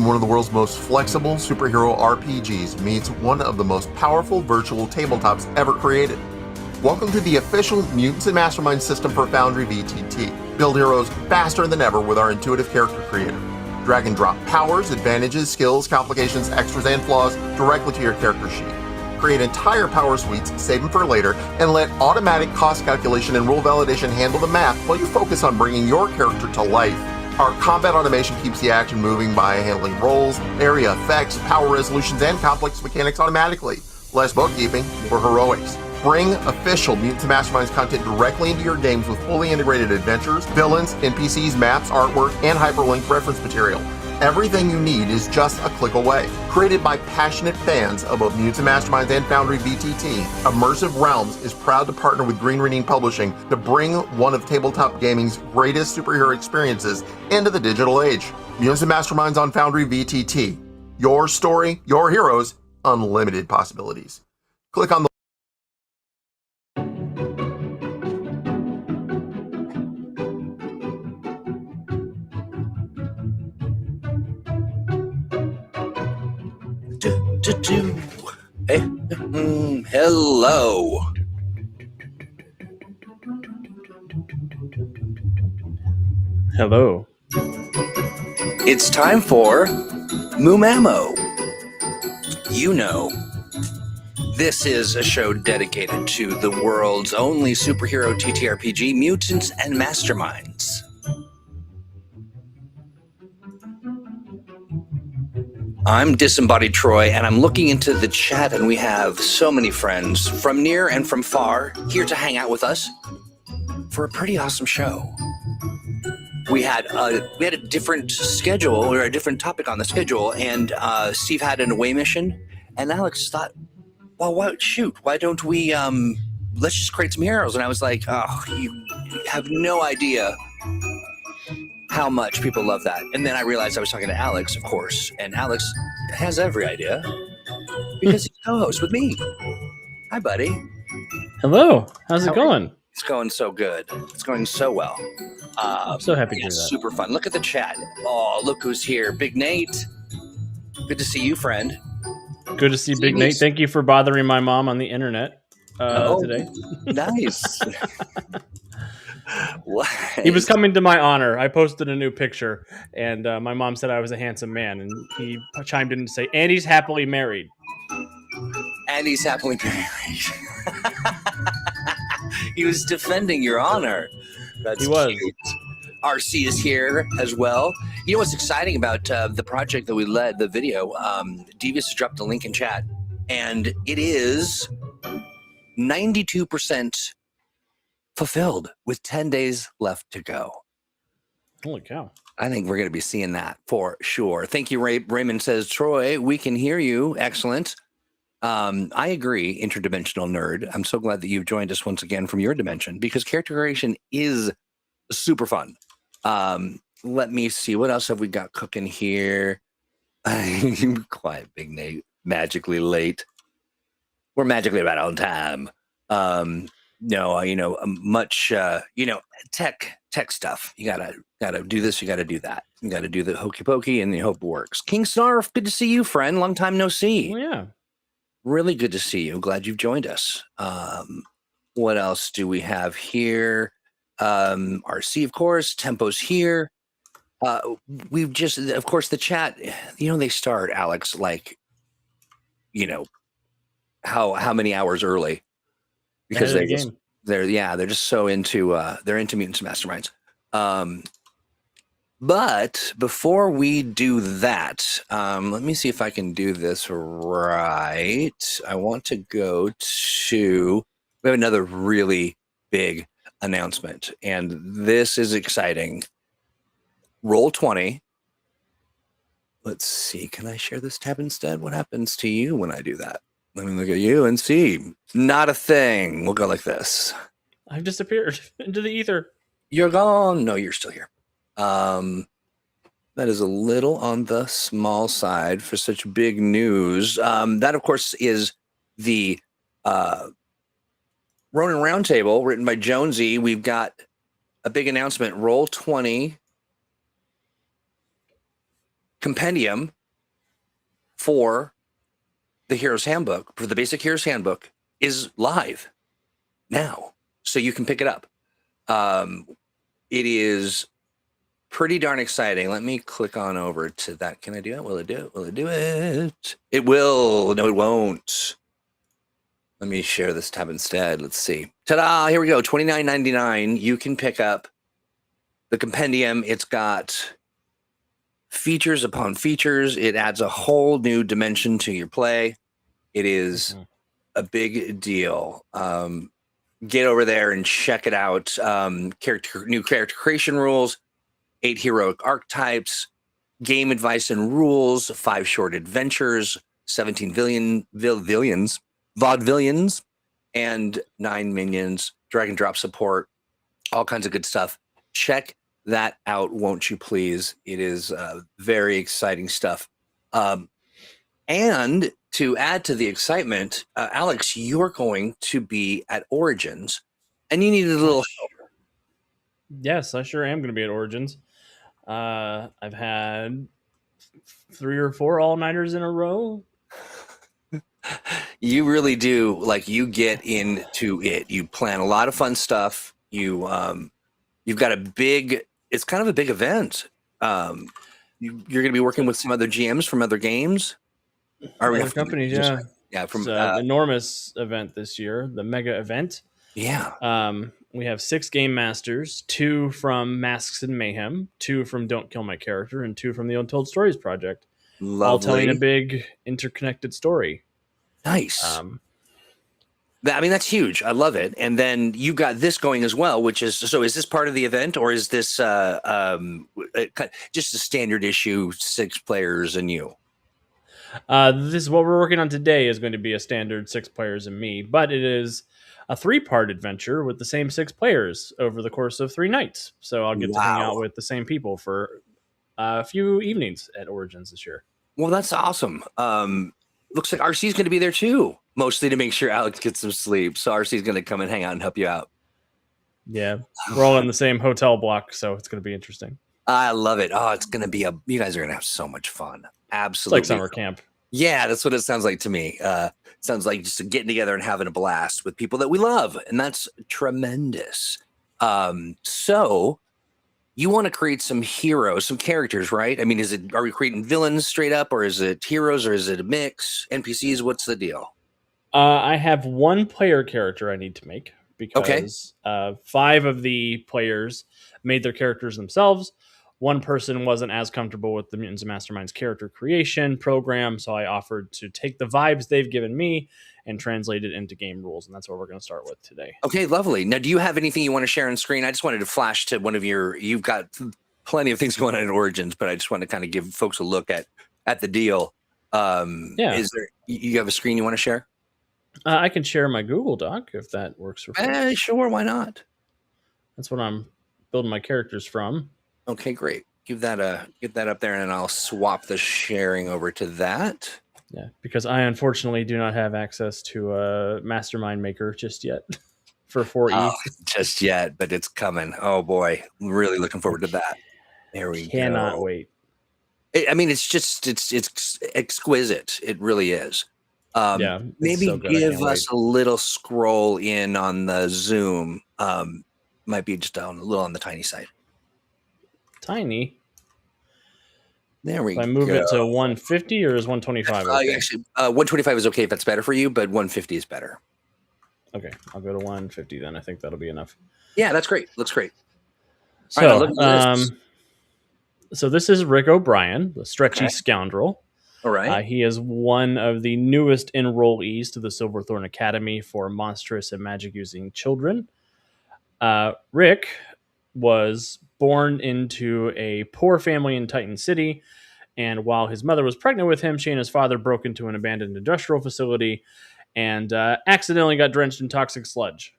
one of the world's most flexible superhero RPGs meets one of the most powerful virtual tabletops ever created. Welcome to the official Mutants and Masterminds system for Foundry VTT. Build heroes faster than ever with our intuitive character creator. Drag and drop powers, advantages, skills, complications, extras, and flaws directly to your character sheet. Create entire power suites, save them for later, and let automatic cost calculation and rule validation handle the math while you focus on bringing your character to life. Our combat automation keeps the action moving by handling rolls, area effects, power resolutions, and complex mechanics automatically. Less bookkeeping, more heroics. Bring official Mutants and Masterminds content directly into your games with fully integrated adventures, villains, NPCs, maps, artwork, and hyperlinked reference material. Everything you need is just a click away. Created by passionate fans of both Mutants and Masterminds and Foundry VTT, Immersive Realms is proud to partner with Green Ronin Publishing to bring one of tabletop gaming's greatest superhero experiences into the digital age. Mutants and Masterminds on Foundry VTT. Your story, your heroes, unlimited possibilities. Click on the Hey, hello. Hello. It's time for Moomamo. You know, this is a show dedicated to the world's only superhero TTRPG, Mutants and Masterminds. I'm Disembodied Troy, and I'm looking into the chat, and we have so many friends from near and from far here to hang out with us for a pretty awesome show. We had a different schedule, or a different topic on the schedule, and Steve had an away mission, and Alex thought, well, why don't we, let's just create some heroes. And I was like, oh, you have no idea how much people love that. And then I realized I was talking to Alex, of course, and Alex has every idea because he's co-host with me. Hi, buddy. Hello. How's it going? It's going so good. It's going so well. I'm so happy to hear that. Super fun. Look at the chat. Oh, look who's here. Big Nate. Good to see you, friend. Good to see Big Nate. Thank you for bothering my mom on the internet today. Nice. What? He was coming to my honor. I posted a new picture, and my mom said I was a handsome man, and he chimed in to say, and he's happily married. And he's happily married. He was defending your honor. He was. Cute. RC is here as well. You know what's exciting about the project that we led, the video? Devious dropped a link in chat, and it is 92% fulfilled with 10 days left to go. Holy cow. I think we're going to be seeing that for sure. Thank you, Raymond says, Troy, we can hear you. Excellent. I agree, interdimensional nerd. I'm so glad that you've joined us once again from your dimension because character creation is super fun. Let me see. What else have we got cooking here? Quiet, Big Nate. Magically late. We're magically right on time. No, much, tech stuff. You gotta do this. You gotta do that. You gotta do the hokey pokey, and you hope it works. King Snarf, good to see you, friend. Long time no see. Oh, yeah. Really good to see you. Glad you've joined us. What else do we have here? RC, of course. Tempo's here. We've just, of course, the chat. They start, Alex, like, how many hours early? Because they're just so into they're into Mutants and Masterminds. But before we do that, let me see if I can do this right. I want to go to, we have another really big announcement, and this is exciting. Roll20. Let's see, can I share this tab instead? What happens to you when I do that? Let me look at you and see. Not a thing. We'll go like this. I've disappeared into the ether. You're gone. No, you're still here. That is a little on the small side for such big news. That, of course, is the Ronin Roundtable written by Jonesy. We've got a big announcement. Roll20 compendium for the Hero's Handbook, for the Basic Hero's Handbook, is live now, so you can pick it up. It is pretty darn exciting. Let me click on over to that. Can I do it? Will it do it? Will it do it? It will. No, it won't. Let me share this tab instead. Let's see. Ta-da! Here we go. $29.99. You can pick up the compendium. It's got features upon features. It adds a whole new dimension to your play. It is a big deal. Get over there and check it out. New character creation rules, 8 heroic archetypes, game advice and rules, 5 short adventures, 17 vaudevillians, and 9 minions, drag and drop support, all kinds of good stuff. Check that out, won't you please? It is very exciting stuff. And to add to the excitement, Alex, you're going to be at Origins, and you needed a little help. Yes, I sure am going to be at Origins. I've had 3 or 4 all-nighters in a row. You really do. Like, you get into it. You plan a lot of fun stuff. You've got a big, it's kind of a big event. You're going to be working with some other GMs from other games. Other companies, yeah. Yeah, from it's an enormous event this year, the mega event. Yeah. We have 6 game masters, 2 from Masks and Mayhem, 2 from Don't Kill My Character, and 2 from the Untold Stories Project. Lovely. All telling a big interconnected story. Nice. I mean, that's huge. I love it. And then you got this going as well, which is, so is this part of the event, or is this just a standard issue, 6 players and you? This is what we're working on today is going to be a standard 6 players and me, but it is a 3-part adventure with the same 6 players over the course of 3 nights. So I'll get to hang out with the same people for a few evenings at Origins this year. Well, that's awesome. Looks like RC is going to be there too, mostly to make sure Alex gets some sleep. So RC is going to come and hang out and help you out. Yeah, we're all in the same hotel block, so it's going to be interesting. I love it. Oh, it's going to be you guys are going to have so much fun. Absolutely. It's like summer camp. Yeah, that's what it sounds like to me. It sounds like just getting together and having a blast with people that we love. And that's tremendous. So you want to create some heroes, some characters, right? I mean, are we creating villains straight up, or is it heroes, or is it a mix? NPCs, what's the deal? I have 1 player character I need to make because 5 of the players made their characters themselves. 1 person wasn't as comfortable with the Mutants and Masterminds character creation program, so I offered to take the vibes they've given me and translate it into game rules, and that's what we're going to start with today. Okay, lovely. Now, do you have anything you want to share on screen? I just wanted to flash to one of you've got plenty of things going on in Origins, but I just want to kind of give folks a look at the deal. Is there, you have a screen you want to share? I can share my Google Doc if that works for folks. Sure, why not? That's what I'm building my characters from. Okay, great. Get that up there, and I'll swap the sharing over to that. Yeah, because I unfortunately do not have access to a Mastermind Maker just yet for 4E. Oh, just yet, but it's coming. Oh boy, I'm really looking forward to that. There we Cannot wait. I mean, it's exquisite. It really is. Maybe so give us a little scroll in on the Zoom. Might be just a little on the tiny side. Tiny. There we go. I move it to 150 or is 125? Okay? Actually, 125 is okay if that's better for you, but 150 is better. Okay, I'll go to 150 then. I think that'll be enough. Yeah, that's great. Looks great. So, so this is Rick O'Brien, the stretchy scoundrel. All right. He is one of the newest enrollees to the Silverthorn Academy for monstrous and magic-using children. Rick was born into a poor family in Titan City, and while his mother was pregnant with him, she and his father broke into an abandoned industrial facility and accidentally got drenched in toxic sludge.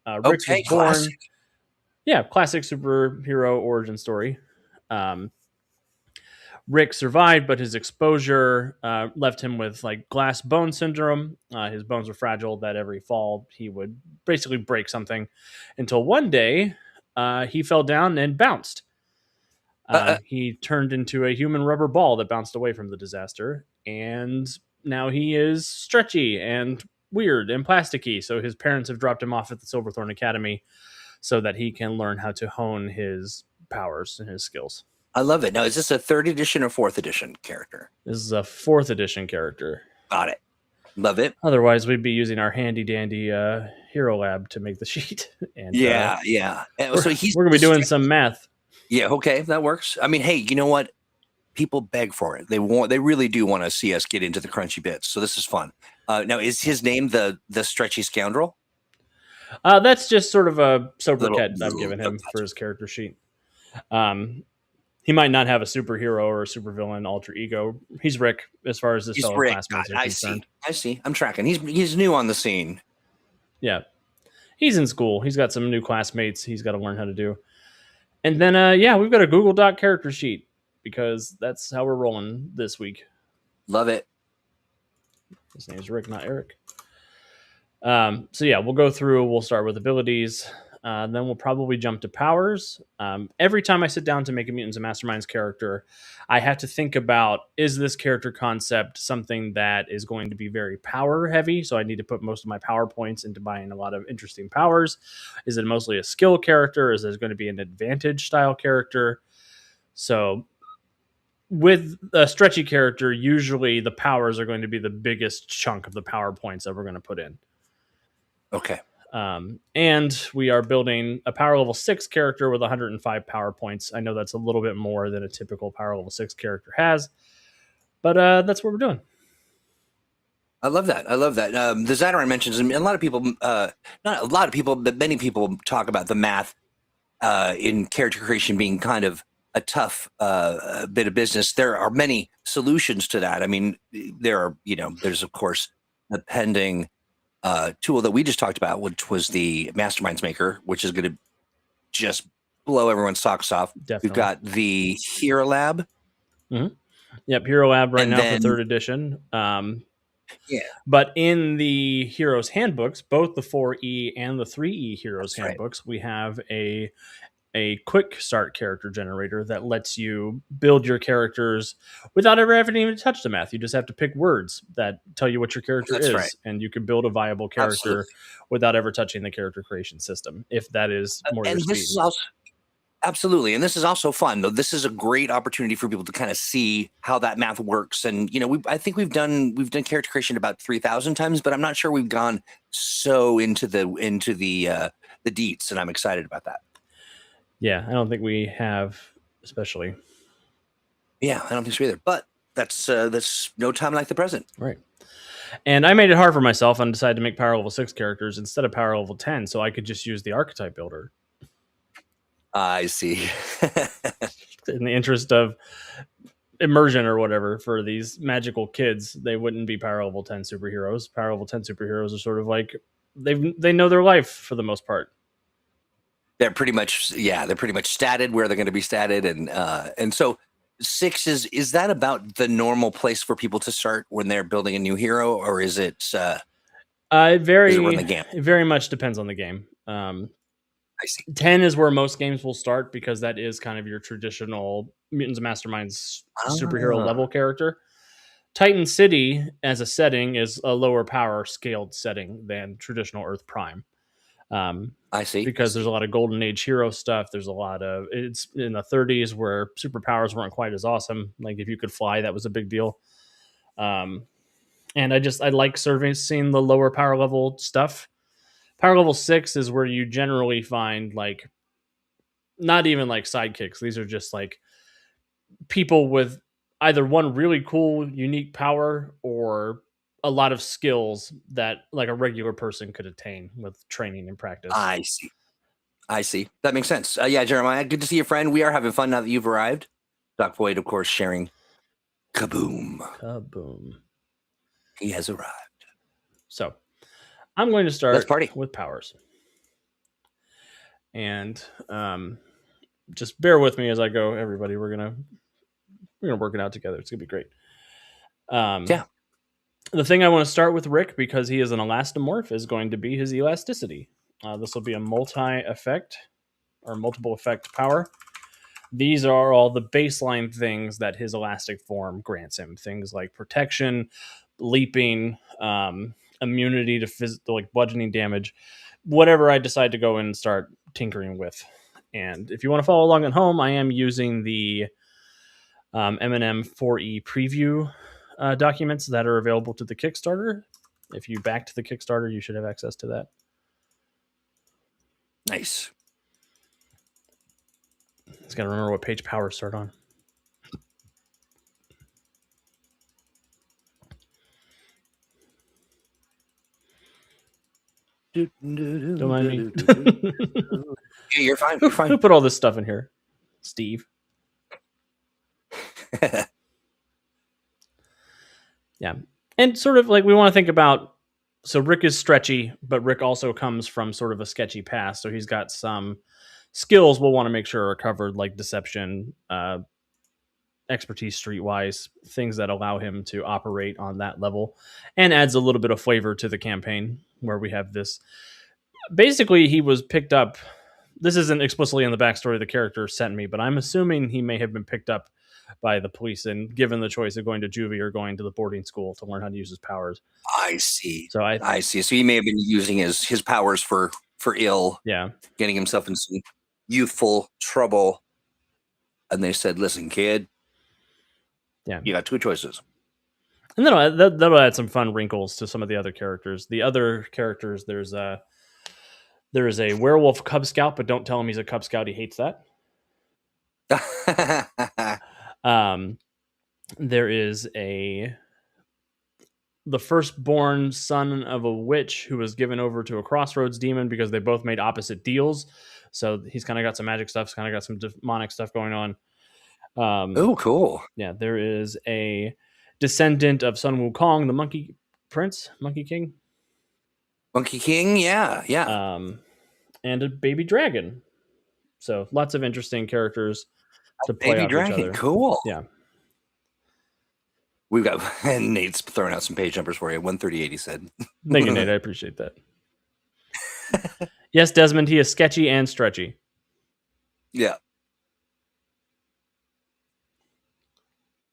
Rick was born, classic. Yeah, classic superhero origin story. Rick survived, but his exposure left him with like glass bone syndrome. His bones were fragile that every fall he would basically break something until one day he fell down and bounced. He turned into a human rubber ball that bounced away from the disaster, and now he is stretchy and weird and plasticky. So his parents have dropped him off at the Silverthorn Academy so that he can learn how to hone his powers and his skills. I love it. Now, is this a 3rd edition or 4th edition character? This is a 4th edition character. Got it. Love it. Otherwise, we'd be using our handy dandy Hero Lab to make the sheet. And Yeah. And we're going to be doing some math. Yeah. Okay, that works. I mean, hey, you know what? People beg for it. They really do want to see us get into the crunchy bits. So this is fun. Now, is his name the Stretchy Scoundrel? That's just sort of a sobriquet I've given him for his character sheet. He might not have a superhero or a supervillain alter ego. He's Rick as far as his fellow classmates are concerned. I see. I'm tracking. He's new on the scene. Yeah. He's in school. He's got some new classmates he's got to learn how to do. And then, we've got a Google Doc character sheet because that's how we're rolling this week. Love it. His name's Rick, not Eric. We'll go through. We'll start with abilities. Then we'll probably jump to powers. Every time I sit down to make a Mutants and Masterminds character, I have to think about, is this character concept something that is going to be very power heavy? So I need to put most of my power points into buying a lot of interesting powers. Is it mostly a skill character? Is it going to be an advantage style character? So with a stretchy character, usually the powers are going to be the biggest chunk of the power points that we're going to put in. Okay. And we are building a power level 6 character with 105 power points. I know that's a little bit more than a typical power level 6 character has, but that's what we're doing. I love that. The Zadaran mentions, and a lot of people, not a lot of people, but many people talk about the math in character creation being kind of a tough bit of business. There are many solutions to that. I mean, there's of course the pending tool that we just talked about, which was the Masterminds Maker, which is going to just blow everyone's socks off. Definitely. We've got the Hero Lab. Mm-hmm. Yep, Hero Lab right now for 3rd edition. But in the Heroes Handbooks, both the 4E and the 3E Heroes Handbooks, we have a quick start character generator that lets you build your characters without ever having to even touch the math. You just have to pick words that tell you what your character is, and you can build a viable character without ever touching the character creation system, if that is more your speed. Absolutely. And this is also fun, though. This is a great opportunity for people to kind of see how that math works. And, I think we've done character creation about 3,000 times, but I'm not sure we've gone so into the deets, and I'm excited about that. Yeah, I don't think we have, especially. Yeah, I don't think so either. But that's no time like the present. Right. And I made it hard for myself and decided to make power level 6 characters instead of power level 10, so I could just use the archetype builder. I see. In the interest of immersion or whatever for these magical kids, they wouldn't be power level 10 superheroes. Power level 10 superheroes are sort of like they know their life for the most part. They're pretty much statted where they're going to be statted, and so 6 is that about the normal place for people to start when they're building a new hero, or is it? It very much depends on the game. I see. 10 is where most games will start because that is kind of your traditional Mutants and Masterminds superhero level character. Titan City as a setting is a lower power scaled setting than traditional Earth Prime. I see. Because there's a lot of Golden Age hero stuff. There's a lot of, it's in the 30s where superpowers weren't quite as awesome. Like if you could fly, that was a big deal. And I like servicing the lower power level stuff. Power level 6 is where you generally find like, not even like sidekicks. These are just like people with either one really cool, unique power or a lot of skills that like a regular person could attain with training and practice. I see. That makes sense. Yeah, Jeremiah, good to see you, friend. We are having fun now that you've arrived. Doc Void, of course, sharing. Kaboom. He has arrived. So I'm going to start with powers. And just bear with me as I go, everybody. We're gonna work it out together. It's gonna be great. Yeah. The thing I want to start with Rick, because he is an elastomorph, is going to be his elasticity. This will be a multi-effect or multiple effect power. these are all the baseline things that his elastic form grants him. Things like protection, leaping, immunity to like bludgeoning damage, whatever I decide to go in and start tinkering with. And if you want to follow along at home, I am using the M&M 4E preview documents that are available to the Kickstarter. If you backed the Kickstarter, you should have access to that. Nice. Just got to remember what page powers start on. Don't mind me. Yeah, you're fine. You're fine. Who put all this stuff in here? Steve. Yeah. And sort of like we want to think about, so Rick is stretchy, but Rick also comes from sort of a sketchy past. So he's got some skills we'll want to make sure are covered, like deception, expertise streetwise, things that allow him to operate on that level, and adds a little bit of flavor to the campaign where we have this. Basically, he was picked up. This isn't explicitly in the backstory the character sent me, but I'm assuming he may have been picked up by the police and given the choice of going to juvie or going to the boarding school to learn how to use his powers. I see. So I see. So he may have been using his powers for ill, yeah, getting himself in some youthful trouble. And they said, "Listen, kid, yeah, you got two choices." and then that'll add some fun wrinkles to some of the other characters. The other characters, there is a werewolf Cub Scout, but don't tell him he's a Cub Scout. He hates that. There is the firstborn son of a witch who was given over to a crossroads demon because they both made opposite deals. So he's kind of got some magic stuff. He's kind of got some demonic stuff going on. Oh, cool. Yeah, there is a descendant of Sun Wukong, the Monkey Prince, Monkey King. Monkey King, yeah. And a baby dragon. So lots of interesting characters to play Baby off dragon, each other. cool. Yeah. We've got, and Nate's throwing out some page numbers for you. 138, he said. Thank you, Nate. I appreciate that. Yes, Desmond, he is sketchy and stretchy. Yeah.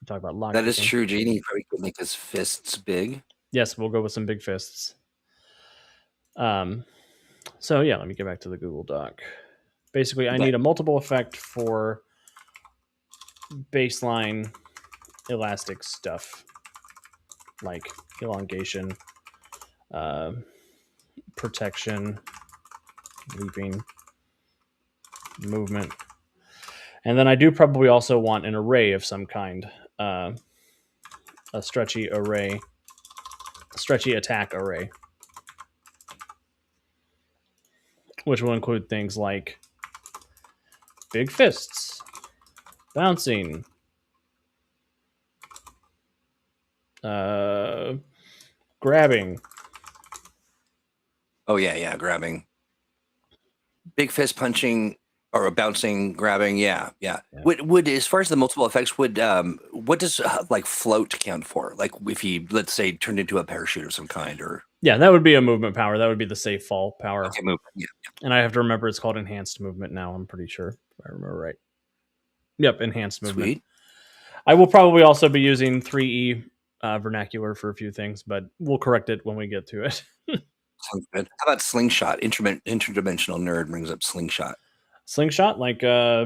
Talk about lock. That is true, Gene. He probably could make his fists big. Yes, we'll go with some big fists. So yeah, let me get back to the Google Doc. Basically, I need a multiple effect for baseline elastic stuff, like elongation, protection, leaping, movement. And then I do probably also want an array of some kind. A stretchy array, stretchy attack array, which will include things like big fists, bouncing, grabbing. Oh yeah, grabbing. Big fist punching or bouncing, grabbing, yeah. Would as far as the multiple effects, what does like float count for? Like if he, let's say, turned into a parachute of some kind, or yeah, that would be a movement power. That would be the safe fall power. Okay, movement. Yeah. And I have to remember it's called enhanced movement now. I'm pretty sure, if I remember right. Yep, enhanced movement. Sweet. I will probably also be using 3E vernacular for a few things, but we'll correct it when we get to it. Sounds good. How about slingshot? Interdimensional nerd brings up slingshot. Slingshot, like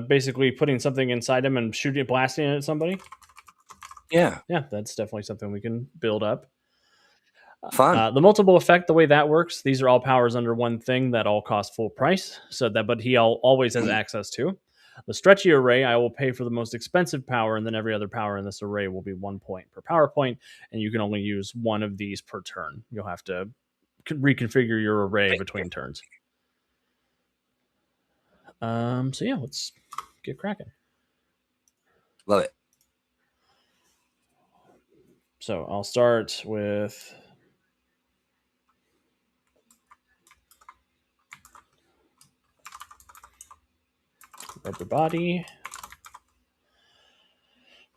basically putting something inside him and shooting, blasting it at somebody. Yeah, that's definitely something we can build up. Fun. The multiple effect, the way that works, these are all powers under one thing that all cost full price. But he always has access to. The stretchy array, I will pay for the most expensive power, and then every other power in this array will be 1 point per power point, and you can only use one of these per turn. You'll have to reconfigure your array between turns. So yeah, let's get cracking. Love it. So I'll start with rubber body,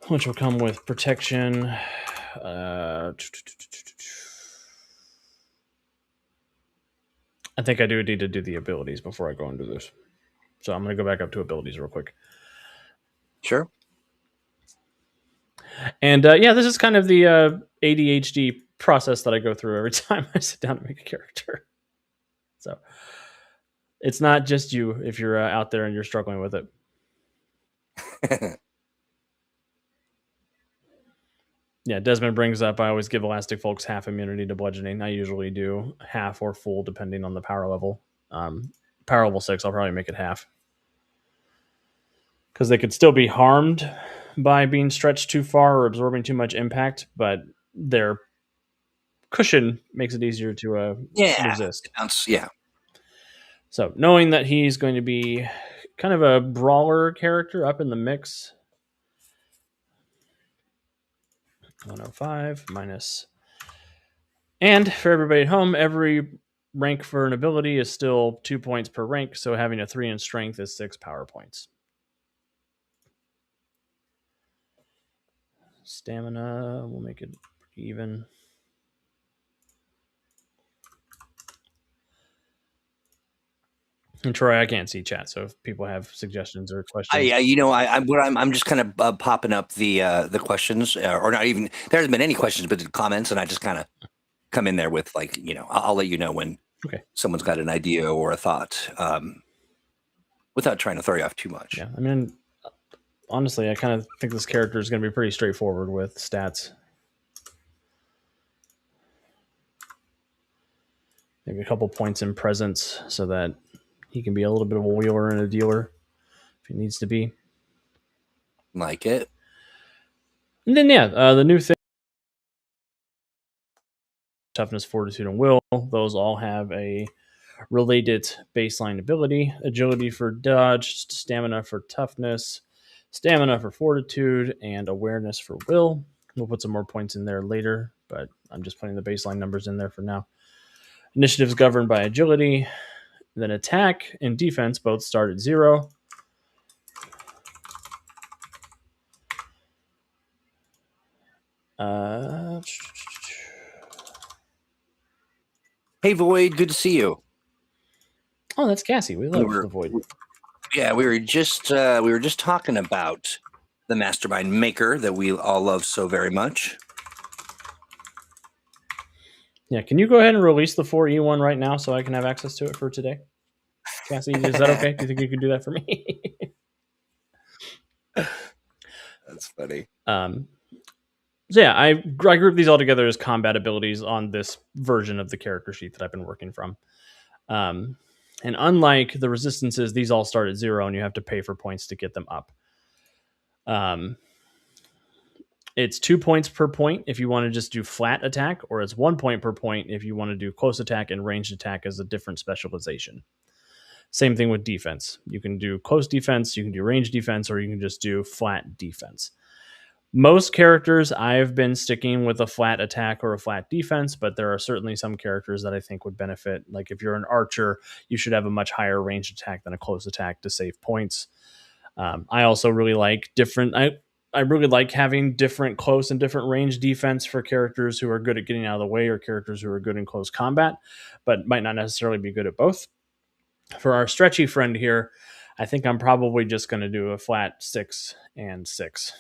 which will come with protection. I think I do need to do the abilities before I go into this. So I'm going to go back up to abilities real quick. Sure. And this is kind of the ADHD process that I go through every time I sit down to make a character. So it's not just you if you're out there and you're struggling with it. Yeah, Desmond brings up I always give elastic folks half immunity to bludgeoning. I usually do half or full depending on the power level. Power level 6, I'll probably make it half. Because they could still be harmed by being stretched too far or absorbing too much impact, but their cushion makes it easier to resist. Yeah. So knowing that he's going to be kind of a brawler character up in the mix, 105 minus. And for everybody at home, every rank for an ability is still 2 points per rank, so having a 3 in strength is 6 power points. Stamina, we'll make it even. And Troy, I can't see chat, so if people have suggestions or questions, I'm just kind of popping up the questions, or not even. There hasn't been any questions, but the comments, and I just kind of come in there with like, I'll let you know when someone's got an idea or a thought, without trying to throw you off too much. Yeah, I mean, honestly, I kind of think this character is going to be pretty straightforward with stats. Maybe a couple points in presence so that he can be a little bit of a wheeler and a dealer if he needs to be. Like it. And then, the new thing, toughness, fortitude, and will, those all have a related baseline ability. Agility for dodge, stamina for toughness, stamina for fortitude, and awareness for will. We'll put some more points in there later, but I'm just putting the baseline numbers in there for now. Initiative is governed by agility. Then attack and defense both start at 0. Hey, Void, good to see you. Oh, that's Cassie. We love the Void. Yeah, we were just talking about the Mastermind Maker that we all love so very much. Yeah, can you go ahead and release the 4E1 right now so I can have access to it for today? Cassie, is that okay? Do you think you can do that for me? That's funny. So yeah, I group these all together as combat abilities on this version of the character sheet that I've been working from. And unlike the resistances, these all start at 0 and you have to pay for points to get them up. It's 2 points per point if you want to just do flat attack, or it's 1 point per point if you want to do close attack and ranged attack as a different specialization. Same thing with defense. You can do close defense, you can do range defense, or you can just do flat defense. Most characters, I've been sticking with a flat attack or a flat defense, but there are certainly some characters that I think would benefit. Like if you're an archer, you should have a much higher ranged attack than a close attack to save points. I also really like different... I really like having different close and different range defense for characters who are good at getting out of the way or characters who are good in close combat, but might not necessarily be good at both. For our stretchy friend here, I think I'm probably just going to do a flat 6 and 6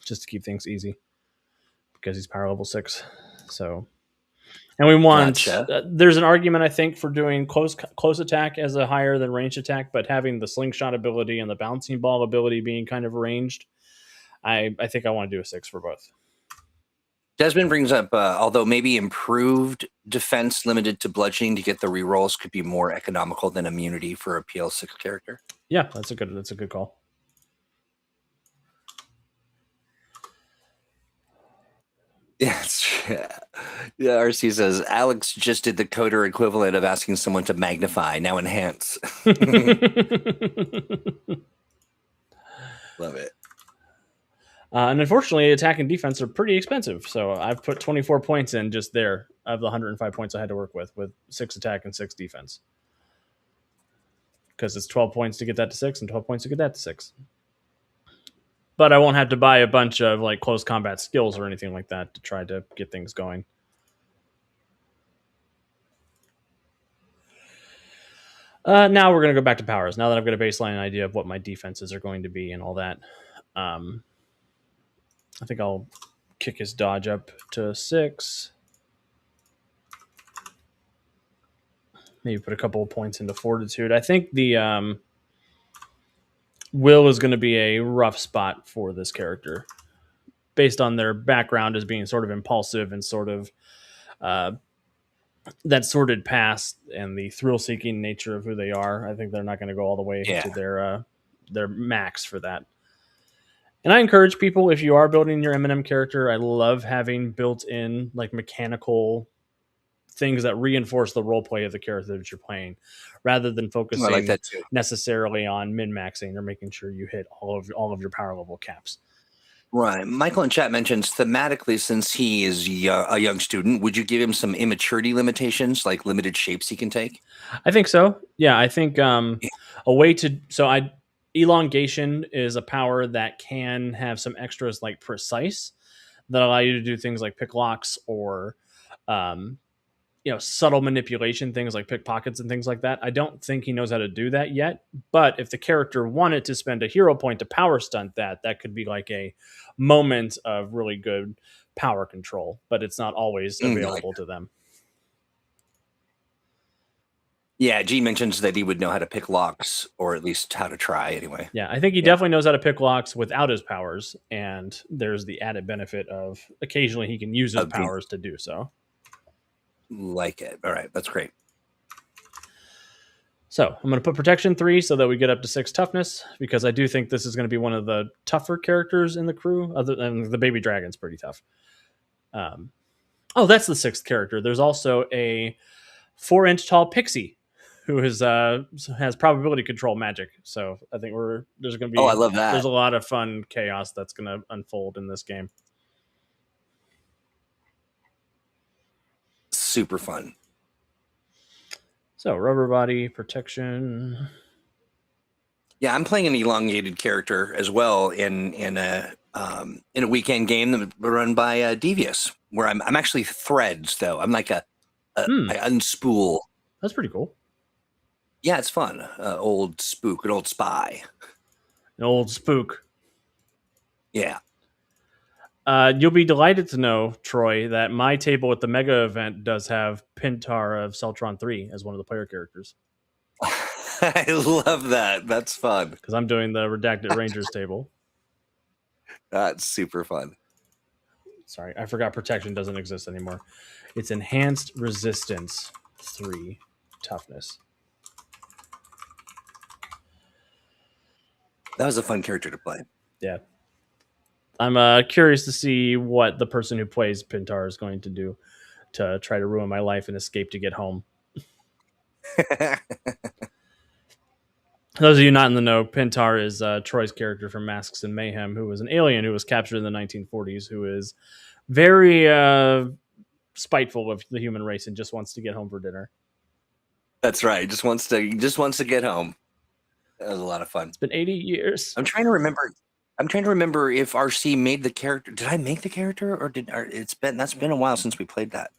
just to keep things easy because he's power level 6. So, and we want, there's an argument I think for doing close attack as a higher than range attack, but having the slingshot ability and the bouncing ball ability being kind of ranged, I think I want to do a 6 for both. Desmond brings up, although maybe improved defense limited to bludgeoning to get the rerolls could be more economical than immunity for a PL6 character. Yeah, that's a good call. Yes. Yeah, RC says Alex just did the coder equivalent of asking someone to magnify, now enhance. Love it. And unfortunately, attack and defense are pretty expensive. So I've put 24 points in just there of the 105 points I had to work with 6 attack and 6 defense. Because it's 12 points to get that to 6 and 12 points to get that to 6. But I won't have to buy a bunch of like close combat skills or anything like that to try to get things going. Now we're going to go back to powers. Now that I've got a baseline idea of what my defenses are going to be and all that. I think I'll kick his dodge up to 6. Maybe put a couple of points into fortitude. I think the will is going to be a rough spot for this character based on their background as being sort of impulsive and sort of that sordid past and the thrill-seeking nature of who they are. I think they're not going to go all the way to their max for that. And I encourage people, if you are building your M&M character, I love having built-in like mechanical things that reinforce the role play of the character that you're playing, rather than focusing necessarily on min-maxing or making sure you hit all of your power level caps. Right. Michael in chat mentions thematically, since he is a young student, would you give him some immaturity limitations, like limited shapes he can take? I think so. Yeah, I think a way to elongation is a power that can have some extras like precise that allow you to do things like pick locks or subtle manipulation, things like pickpockets and things like that. I don't think he knows how to do that yet, but if the character wanted to spend a hero point to power stunt that could be like a moment of really good power control, but it's not always available to them. Yeah, Gene mentions that he would know how to pick locks, or at least how to try anyway. Yeah, I think he definitely knows how to pick locks without his powers, and there's the added benefit of occasionally he can use his powers to do so. Like it. All right, that's great. So I'm going to put protection 3 so that we get up to 6 toughness, because I do think this is going to be one of the tougher characters in the crew, other than the baby dragon's pretty tough. That's the 6th character. There's also a 4-inch tall pixie who has probability control magic. So I think there's going to be I love that. There's a lot of fun chaos that's going to unfold in this game. Super fun. So rubber body protection. Yeah, I'm playing an elongated character as well in a weekend game that run by Devious, where I'm actually threads though. I'm like I unspool. That's pretty cool. Yeah, it's fun. Old spook, an old spy, an old spook. Yeah. You'll be delighted to know, Troy, that my table at the Mega event does have Pintar of Celtron 3 as one of the player characters. I love that. That's fun. Because I'm doing the Redacted Rangers table. That's super fun. Sorry, I forgot protection doesn't exist anymore. It's Enhanced Resistance 3 Toughness. That was a fun character to play. Yeah. I'm curious to see what the person who plays Pintar is going to do to try to ruin my life and escape to get home. Those of you not in the know, Pintar is Troy's character from Masks and Mayhem, who was an alien who was captured in the 1940s, who is very spiteful of the human race and just wants to get home for dinner. That's right. Just wants to get home. That was a lot of fun. It's been 80 years. I'm trying to remember if RC made the character. Did I make the character, or that's been a while since we played that.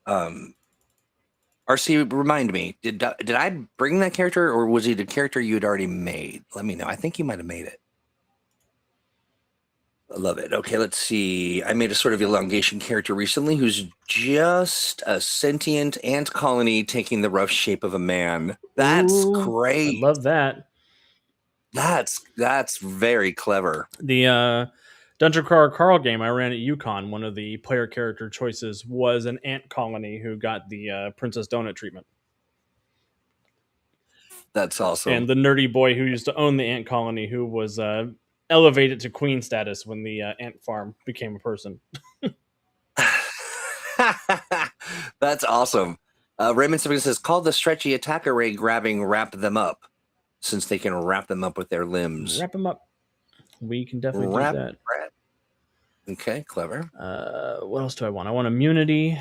RC, remind me. Did I bring that character, or was he the character you had already made? Let me know. I think you might have made it. I love it. Okay, let's see. I made a sort of elongation character recently who's just a sentient ant colony taking the rough shape of a man. That's great. I love that. That's very clever. The Dungeon Crawler Carl game I ran at UConn, one of the player character choices was an ant colony who got the Princess Donut treatment. That's awesome. And the nerdy boy who used to own the ant colony, who was elevated to queen status when the ant farm became a person. That's awesome. Raymond Simmons says, call the stretchy attack array grabbing wrap them up, since they can wrap them up with their limbs. Wrap them up. We can definitely do that. Wrap. Okay, clever. What else do I want? I want immunity.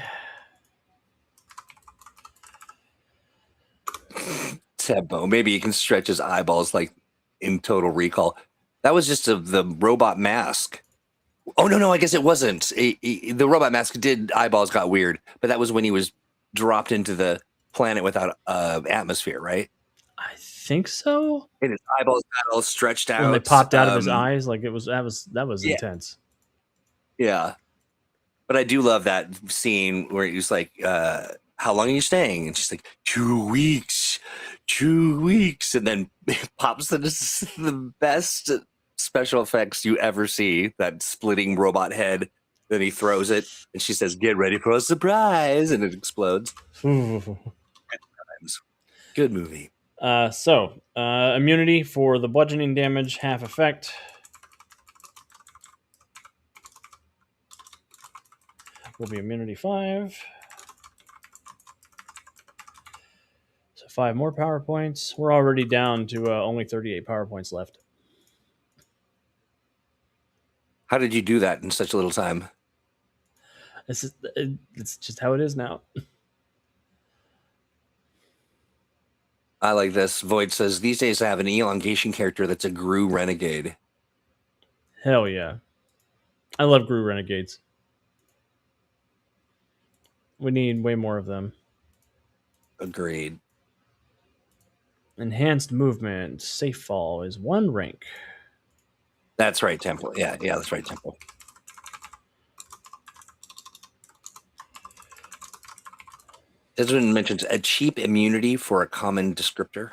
Tempo. Maybe you can stretch his eyeballs like in Total Recall. That was just the robot mask. Oh, no, I guess it wasn't. The robot mask eyeballs got weird, but that was when he was dropped into the planet without atmosphere, right? I think so. And his eyeballs got all stretched out. When they popped out of his eyes, like that was Yeah. intense. Yeah. But I do love that scene where he was like, how long are you staying? And she's like, 2 weeks. 2 weeks. And then pops in the best special effects you ever see, that splitting robot head. Then he throws it, and she says, get ready for a surprise. And it explodes. Good movie. Immunity for the bludgeoning damage, half effect. Will be immunity 5. So 5 more power points. We're already down to only 38 power points left. How did you do that in such a little time? It's just how it is now. I like this. Void says, these days I have an elongation character that's a Gru Renegade. Hell yeah. I love Gru Renegades. We need way more of them. Agreed. Enhanced movement, safe fall is 1 rank. That's right, Temple. Yeah, that's right, Temple. Desmond mentions a cheap immunity for a common descriptor.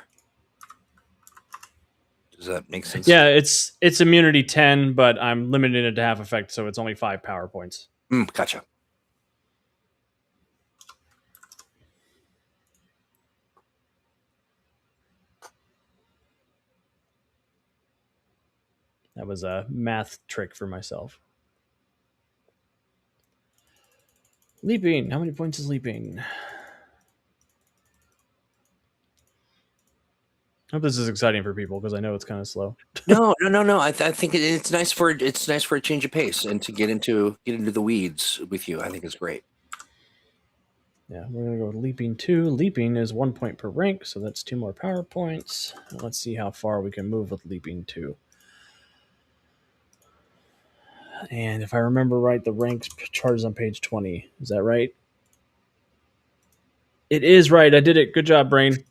Does that make sense? Yeah, it's immunity 10, but I'm limiting it to half effect, so it's only 5 power points. Gotcha. That was a math trick for myself. Leaping. How many points is leaping? I hope this is exciting for people because I know it's kind of slow. No. I think it's nice for a change of pace and to get into the weeds with you. I think it's great. Yeah, we're gonna go with leaping 2. Leaping is 1 point per rank, so that's 2 more power points. Let's see how far we can move with leaping 2. And if I remember right, the ranks chart is on page 20. Is that right? It is right. I did it. Good job, brain.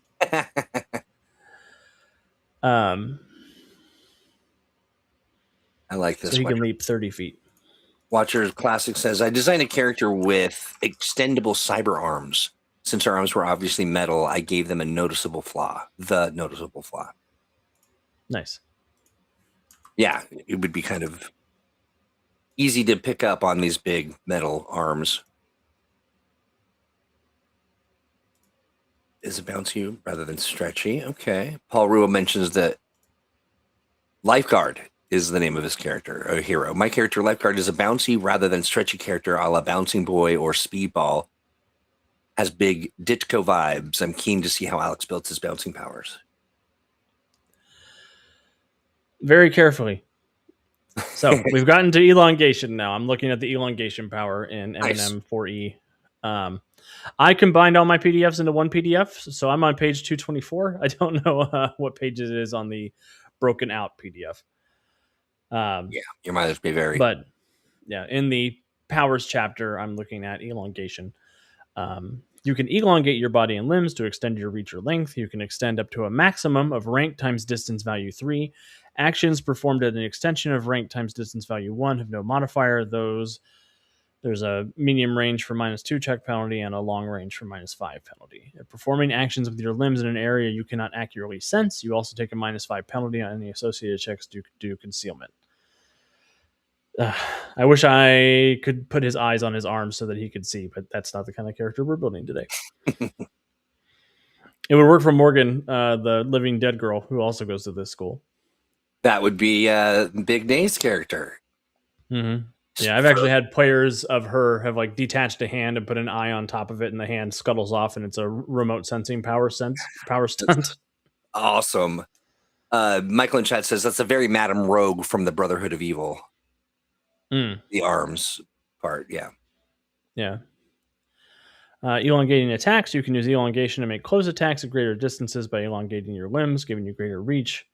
I like this. So he can leap 30 feet. Watcher Classic says, I designed a character with extendable cyber arms. Since our arms were obviously metal, I gave them a noticeable flaw. The noticeable flaw. Nice. Yeah, it would be kind of easy to pick up on these big metal arms. Is it bouncy rather than stretchy? Okay. Paul Rua mentions that Lifeguard is the name of his character, a hero. My character, Lifeguard, is a bouncy rather than stretchy character a la Bouncing Boy or Speedball. Has big Ditko vibes. I'm keen to see how Alex builds his bouncing powers. Very carefully. So we've gotten to elongation now. I'm looking at the elongation power in M&M 4E. I combined all my PDFs into one PDF, so I'm on page 224. I don't know what pages it is on the broken out PDF. Yeah, your mileage may vary. But yeah, in the powers chapter, I'm looking at elongation. You can elongate your body and limbs to extend your reach or length. You can extend up to a maximum of rank times distance value 3. Actions performed at an extension of rank times distance value 1 have no modifier. There's a medium range for -2 check penalty and a long range for -5 penalty. If performing actions with your limbs in an area you cannot accurately sense, you also take a -5 penalty on any associated checks to do concealment. I wish I could put his eyes on his arms so that he could see, but that's not the kind of character we're building today. It would work for Morgan, the living dead girl, who also goes to this school. That would be Big Nay's character. Mm-hmm. Yeah, I've actually had players of her have like detached a hand and put an eye on top of it, and the hand scuttles off, and it's a remote sensing power stunt. Awesome. Michael in chat says that's a very Madame Rogue from the Brotherhood of Evil. The arms part, yeah. Elongating attacks. You can use elongation to make close attacks at greater distances by elongating your limbs, giving you greater reach.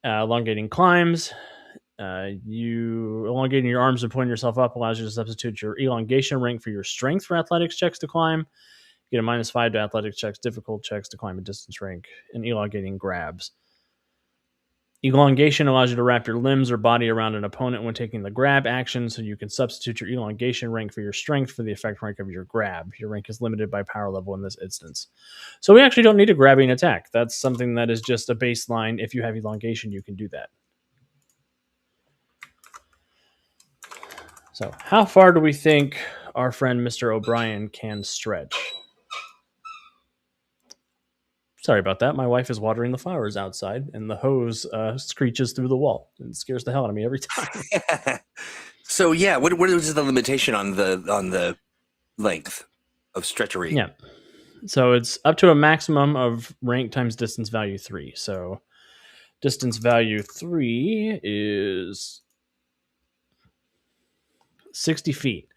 Elongating climbs. You elongating your arms and pulling yourself up allows you to substitute your elongation rank for your strength for athletics checks to climb. Get a -5 to athletic checks, difficult checks to climb a distance rank, and elongating grabs. Elongation allows you to wrap your limbs or body around an opponent when taking the grab action, so you can substitute your elongation rank for your strength for the effect rank of your grab. Your rank is limited by power level in this instance. So we actually don't need a grabbing attack. That's something that is just a baseline. If you have elongation, you can do that. So how far do we think our friend Mr. O'Brien can stretch? Sorry about that. My wife is watering the flowers outside, and the hose screeches through the wall and scares the hell out of me every time. So yeah, what is the limitation on the length of stretchery? Yeah. So it's up to a maximum of rank times distance value 3. So distance value 3 is 60 feet.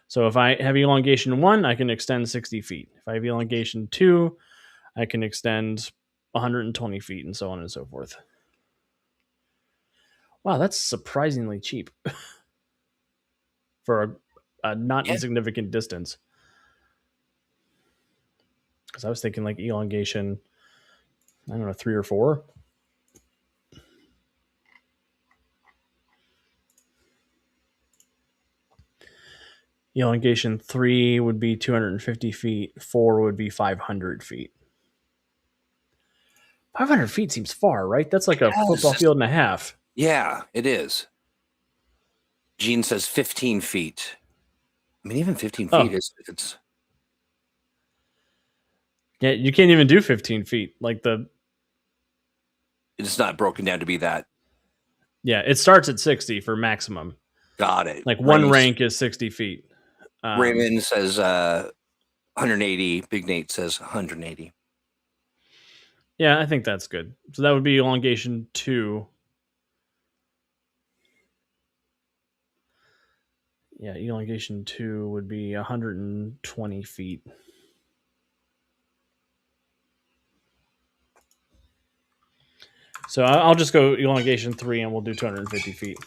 So if I have elongation 1, I can extend 60 feet. If I have elongation 2, I can extend 120 feet, and so on and so forth. Wow, that's surprisingly cheap for a not insignificant distance. Because I was thinking like elongation, I don't know, 3 or 4. Elongation 3 would be 250 feet. 4 would be 500 feet. 500 feet seems far, right? That's like a football field and a half. Yeah, it is. Gene says 15 feet. I mean, even 15 feet is it's. Yeah, you can't even do 15 feet. Like It's not broken down to be that. Yeah, it starts at 60 for maximum. Got it. Like one rank is 60 feet. Raymond says 180. Big Nate says 180. Yeah, I think that's good. So that would be elongation 2. Yeah, elongation 2 would be 120 feet. So I'll just go elongation 3 and we'll do 250 feet.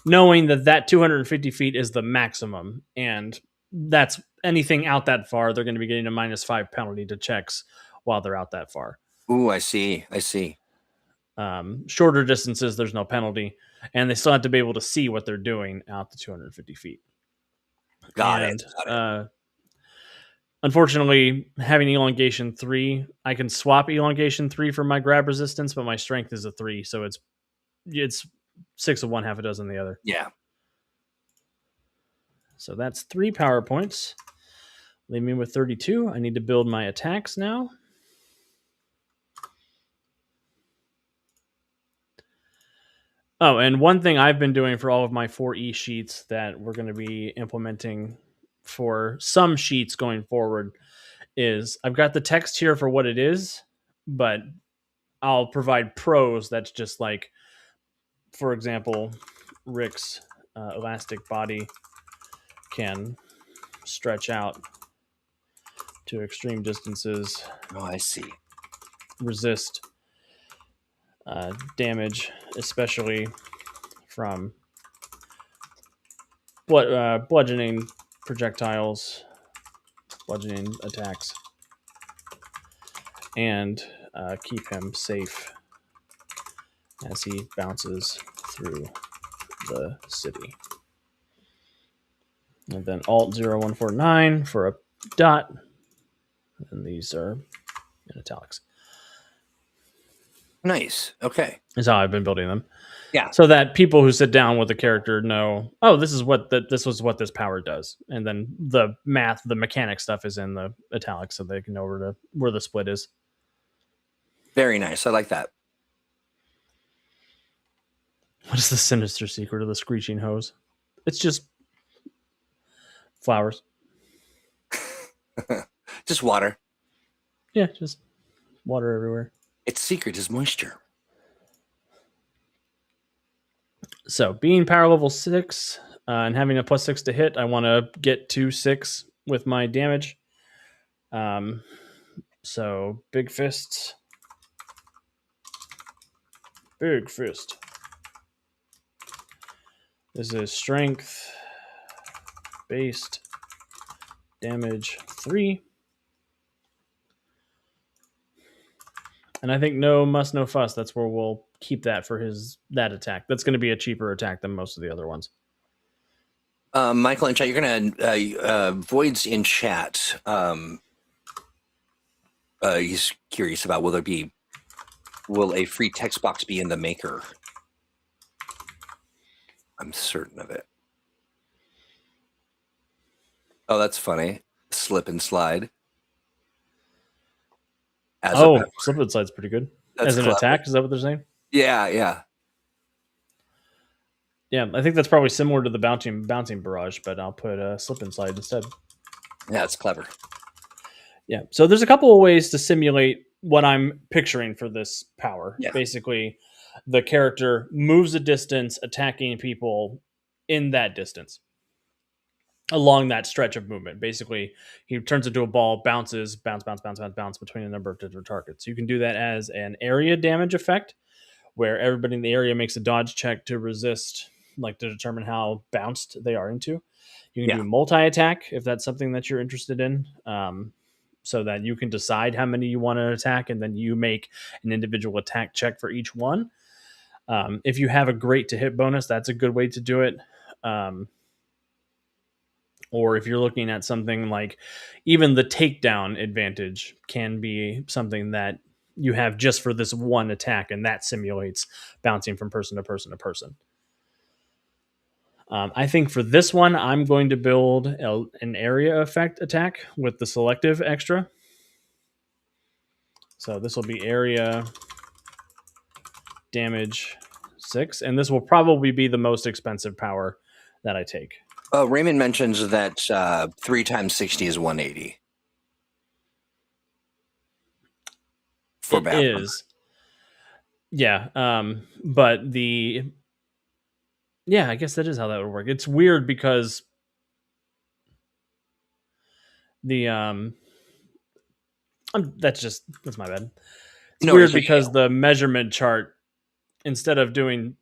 Knowing that 250 feet is the maximum, and that's anything out that far, they're going to be getting a -5 penalty to checks while they're out that far. Ooh, I see. Shorter distances, there's no penalty, and they still have to be able to see what they're doing out to 250 feet. Got it. Unfortunately, having elongation 3, I can swap elongation 3 for my grab resistance, but my strength is a 3, so it's 6 of one, half a dozen the other. Yeah. So that's 3 power points. Leave me with 32. I need to build my attacks now. Oh, and one thing I've been doing for all of my 4E sheets that we're going to be implementing for some sheets going forward is I've got the text here for what it is, but I'll provide prose that's just like, for example, Rick's elastic body can stretch out to extreme distances. Oh, I see. Resist damage, especially from bludgeoning projectiles, bludgeoning attacks, and keep him safe as he bounces through the city. And then Alt 0149 for a dot, and these are in italics. Nice. Okay. Is how I've been building them. Yeah. So that people who sit down with the character know, oh, this was what this power does, and then the math, the mechanic stuff is in the italics, so they can know where the split is. Very nice. I like that. What is the sinister secret of the screeching hose? It's just flowers. Just water. Yeah, just water everywhere. Its secret is moisture. So being power level 6 and having a +6 to hit, I want to get to 6 with my damage. So big fists. Big fist. This is strength based damage 3. And I think no muss, no fuss. That's where we'll keep that for that attack. That's going to be a cheaper attack than most of the other ones. Michael in chat, you're gonna Void's in chat. He's curious about will a free text box be in the maker? I'm certain of it. Oh, that's funny. Slip and slide. Slip and slide's pretty good. That's as an clever. attack. Is that what they're saying? Yeah. Yeah, I think that's probably similar to the bouncing barrage, but I'll put a slip and slide instead. Yeah, it's clever. Yeah, so there's a couple of ways to simulate what I'm picturing for this power. Yeah. Basically, the character moves a distance, attacking people in that distance, along that stretch of movement. Basically, he turns into a ball, bounces, bounce between a number of different targets. You can do that as an area damage effect, where everybody in the area makes a dodge check to resist, like to determine how bounced they are into. You can do multi-attack if that's something that you're interested in, so that you can decide how many you want to attack, and then you make an individual attack check for each one. If you have a great to hit bonus, that's a good way to do it. Or if you're looking at something like even the takedown advantage can be something that you have just for this one attack, and that simulates bouncing from person to person to person. I think for this one, I'm going to build an area effect attack with the selective extra. So this will be area damage 6, and this will probably be the most expensive power that I take. Raymond mentions that 3 times 60 is 180. For it is. Yeah, but I guess that is how that would work. It's weird because that's my bad. It's weird because the measurement chart, instead of doing,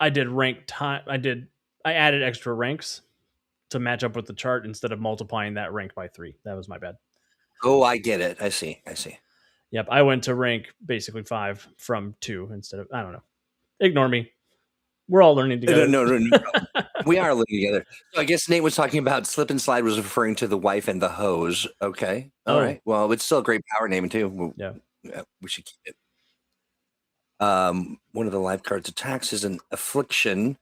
I added extra ranks to match up with the chart instead of multiplying that rank by 3. That was my bad. Oh, I get it. I see. Yep, I went to rank basically 5 from 2 instead of, I don't know. Ignore me. We're all learning together. No. We are learning together. So I guess Nate was talking about slip and slide was referring to the wife and the hose. Okay. All right. Well, it's still a great power name too. Yeah. We should keep it. One of the life cards attacks is an affliction,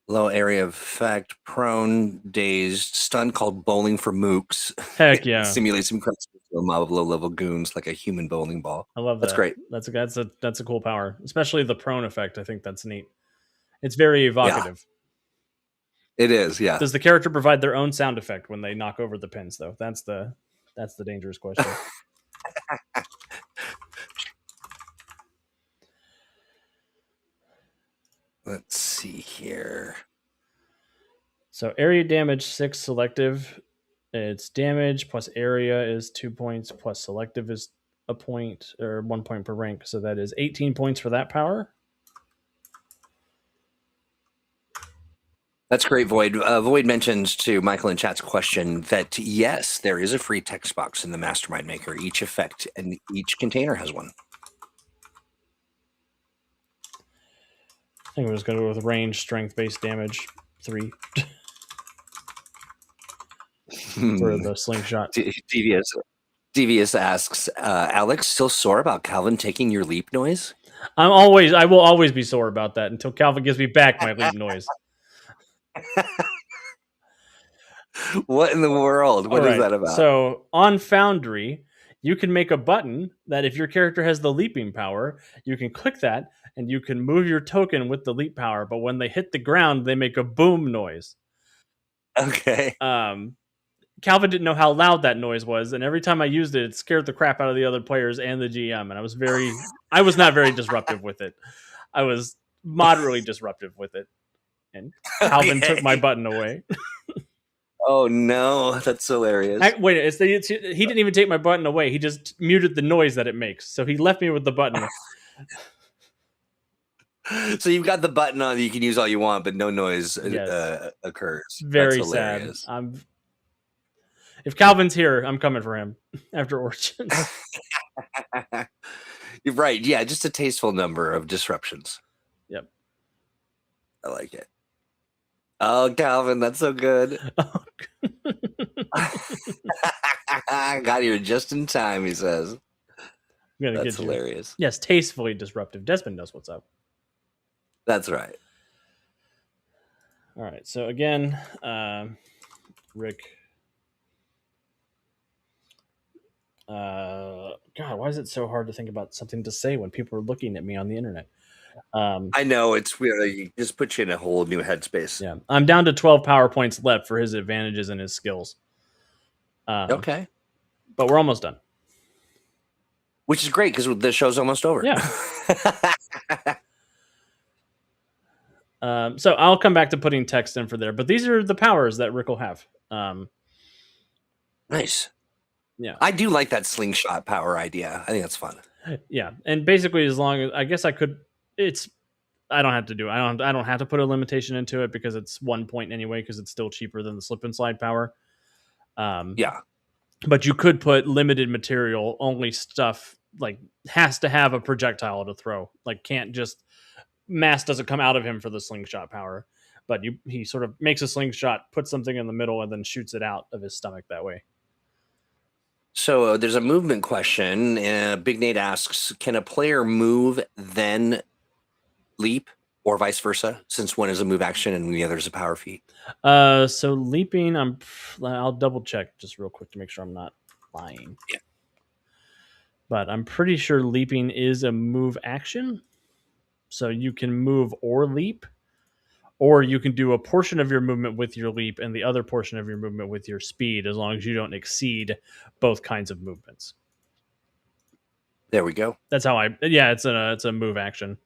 low area of effect, prone, dazed, stun called bowling for mooks. Heck yeah. Simulates some crowds to a mob of low-level goons like a human bowling ball. I love that. That's great. That's a cool power, especially the prone effect. I think that's neat. It's very evocative. Yeah. It is, yeah. Does the character provide their own sound effect when they knock over the pins, though? That's the dangerous question. Let's see here. So area damage 6 selective. It's damage plus area is 2 points plus selective is a point or 1 point per rank. So that is 18 points for that power. That's great, Void. Void mentions to Michael in chat's question that yes, there is a free text box in the Mastermind Maker. Each effect and each container has one. I think we're just going to go with range, strength, base damage 3 for the slingshot. Devious asks, Alex, still sore about Calvin taking your leap noise? I will always be sore about that until Calvin gives me back my leap noise. What in the world? What is that about? So on Foundry, you can make a button that if your character has the leaping power, you can click that and you can move your token with the leap power. But when they hit the ground, they make a boom noise. Okay. Calvin didn't know how loud that noise was, and every time I used it, it scared the crap out of the other players and the GM. And I was not very disruptive with it. I was moderately disruptive with it. And Calvin took my button away. Oh no, that's hilarious. He didn't even take my button away. He just muted the noise that it makes. So he left me with the button. So you've got the button on that you can use all you want, but no noise occurs. Very sad. If Calvin's here, I'm coming for him after Origins. You're right. Yeah, just a tasteful number of disruptions. Yep. I like it. Oh, Calvin, that's so good. Got here just in time, he says. That's hilarious. Yes, tastefully disruptive. Desmond knows what's up. That's right. All right. So again, Rick. God, why is it so hard to think about something to say when people are looking at me on the internet? I know it's weird. You just put you in a whole new headspace. Yeah, I'm down to 12 power points left for his advantages and his skills. Okay, but we're almost done, which is great because the show's almost over. Yeah. So I'll come back to putting text in for there, but these are the powers that Rick will have. Nice. Yeah, I do like that slingshot power idea. I think that's fun. Yeah, and basically, as long as I guess I could, I don't have to do. I don't have to put a limitation into it because it's 1 point anyway. Because it's still cheaper than the slip and slide power. Yeah, but you could put limited material only stuff like has to have a projectile to throw. Like can't just mass doesn't come out of him for the slingshot power. But he sort of makes a slingshot, puts something in the middle, and then shoots it out of his stomach that way. So there's a movement question. Big Nate asks, can a player move then leap or vice versa, since one is a move action and the other is a power feat? So leaping, I'll double check just real quick to make sure I'm not lying. Yeah. But I'm pretty sure leaping is a move action. So you can move or leap, or you can do a portion of your movement with your leap and the other portion of your movement with your speed, as long as you don't exceed both kinds of movements. There we go. That's how it's a move action.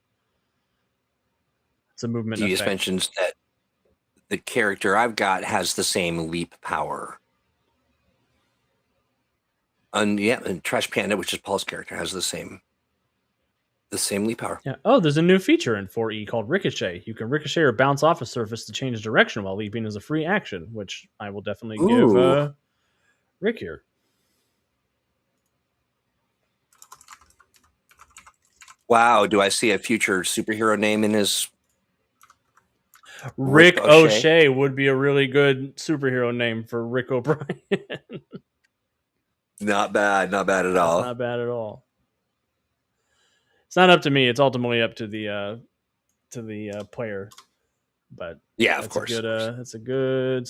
It's a movement. You just mentioned that the character I've got has the same leap power. And Trash Panda, which is Paul's character, has the same leap power. Yeah. Oh, there's a new feature in 4E called Ricochet. You can ricochet or bounce off a surface to change direction while leaping as a free action, which I will definitely give Rick here. Wow, do I see a future superhero name in his? Rick O'Shea would be a really good superhero name for Rick O'Brien. Not bad at all. Not bad at all. It's not up to me. It's ultimately up to the player. But yeah, of course. It's a good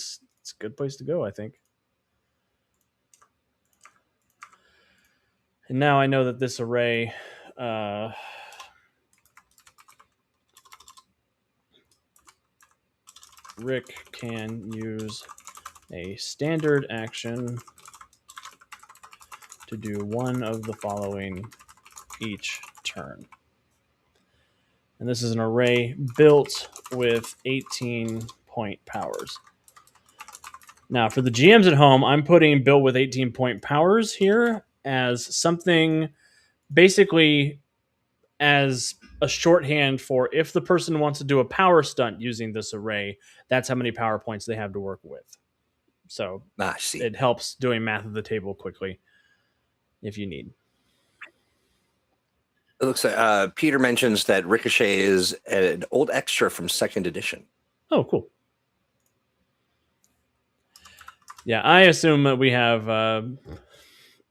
place to go, I think. And now I know that this array. Rick can use a standard action to do one of the following each turn. And this is an array built with 18 point powers. Now, for the GMs at home, I'm putting built with 18 point powers here as something basically as a shorthand for if the person wants to do a power stunt using this array, that's how many power points they have to work with. So it helps doing math at the table quickly if you need. It looks like Peter mentions that Ricochet is an old extra from 2nd edition. Oh, cool. Yeah, I assume that we have at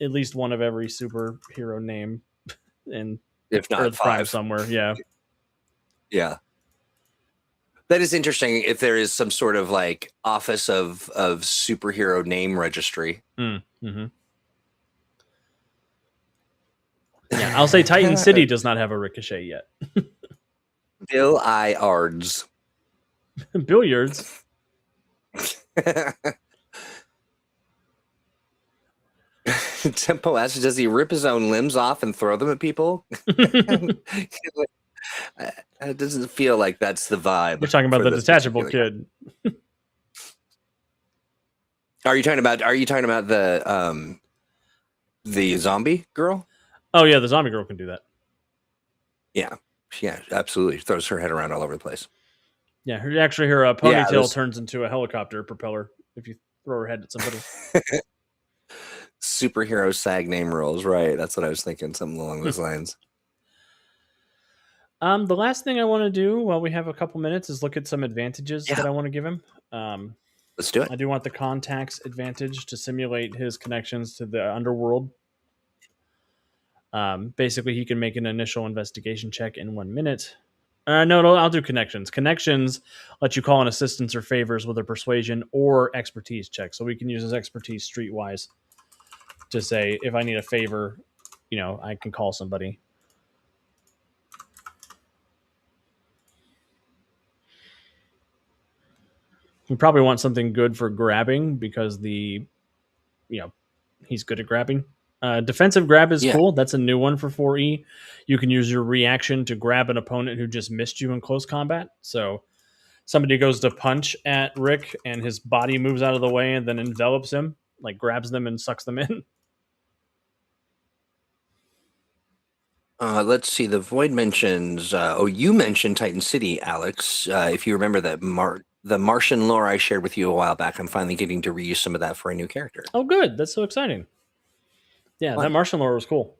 least one of every superhero name in if not Earth 5 Prime somewhere. Yeah. Yeah. That is interesting if there is some sort of like office of superhero name registry. Mm-hmm. Yeah, I'll say Titan City does not have a Ricochet yet. Billiards. Billiards. Tempo asks, does he rip his own limbs off and throw them at people? It doesn't feel like that's the vibe. You're talking about the detachable kid. Are you talking about the zombie girl? Oh yeah, the zombie girl can do that. Yeah, absolutely. She throws her head around all over the place. Yeah, her ponytail turns into a helicopter propeller if you throw her head at somebody. Superhero SAG name rules, right? That's what I was thinking, something along those lines. The last thing I want to do while we have a couple minutes is look at some advantages Yeah, that I want to give him. let's do it. I do want the contacts advantage to simulate his connections to the underworld. Basically, he can make an initial investigation check in 1 minute. No, I'll do connections. Connections let you call in assistance or favors with a persuasion or expertise check. So we can use his expertise streetwise to say, if I need a favor, I can call somebody. We probably want something good for grabbing because he's good at grabbing. Defensive grab is cool. That's a new one for 4E. You can use your reaction to grab an opponent who just missed you in close combat. So somebody goes to punch at Rick and his body moves out of the way and then envelops him, like grabs them and sucks them in. Let's see. The Void mentions. You mentioned Titan City, Alex. If you remember that the Martian lore I shared with you a while back, I'm finally getting to reuse some of that for a new character. Oh, good. That's so exciting. Yeah, that Martian lore was cool.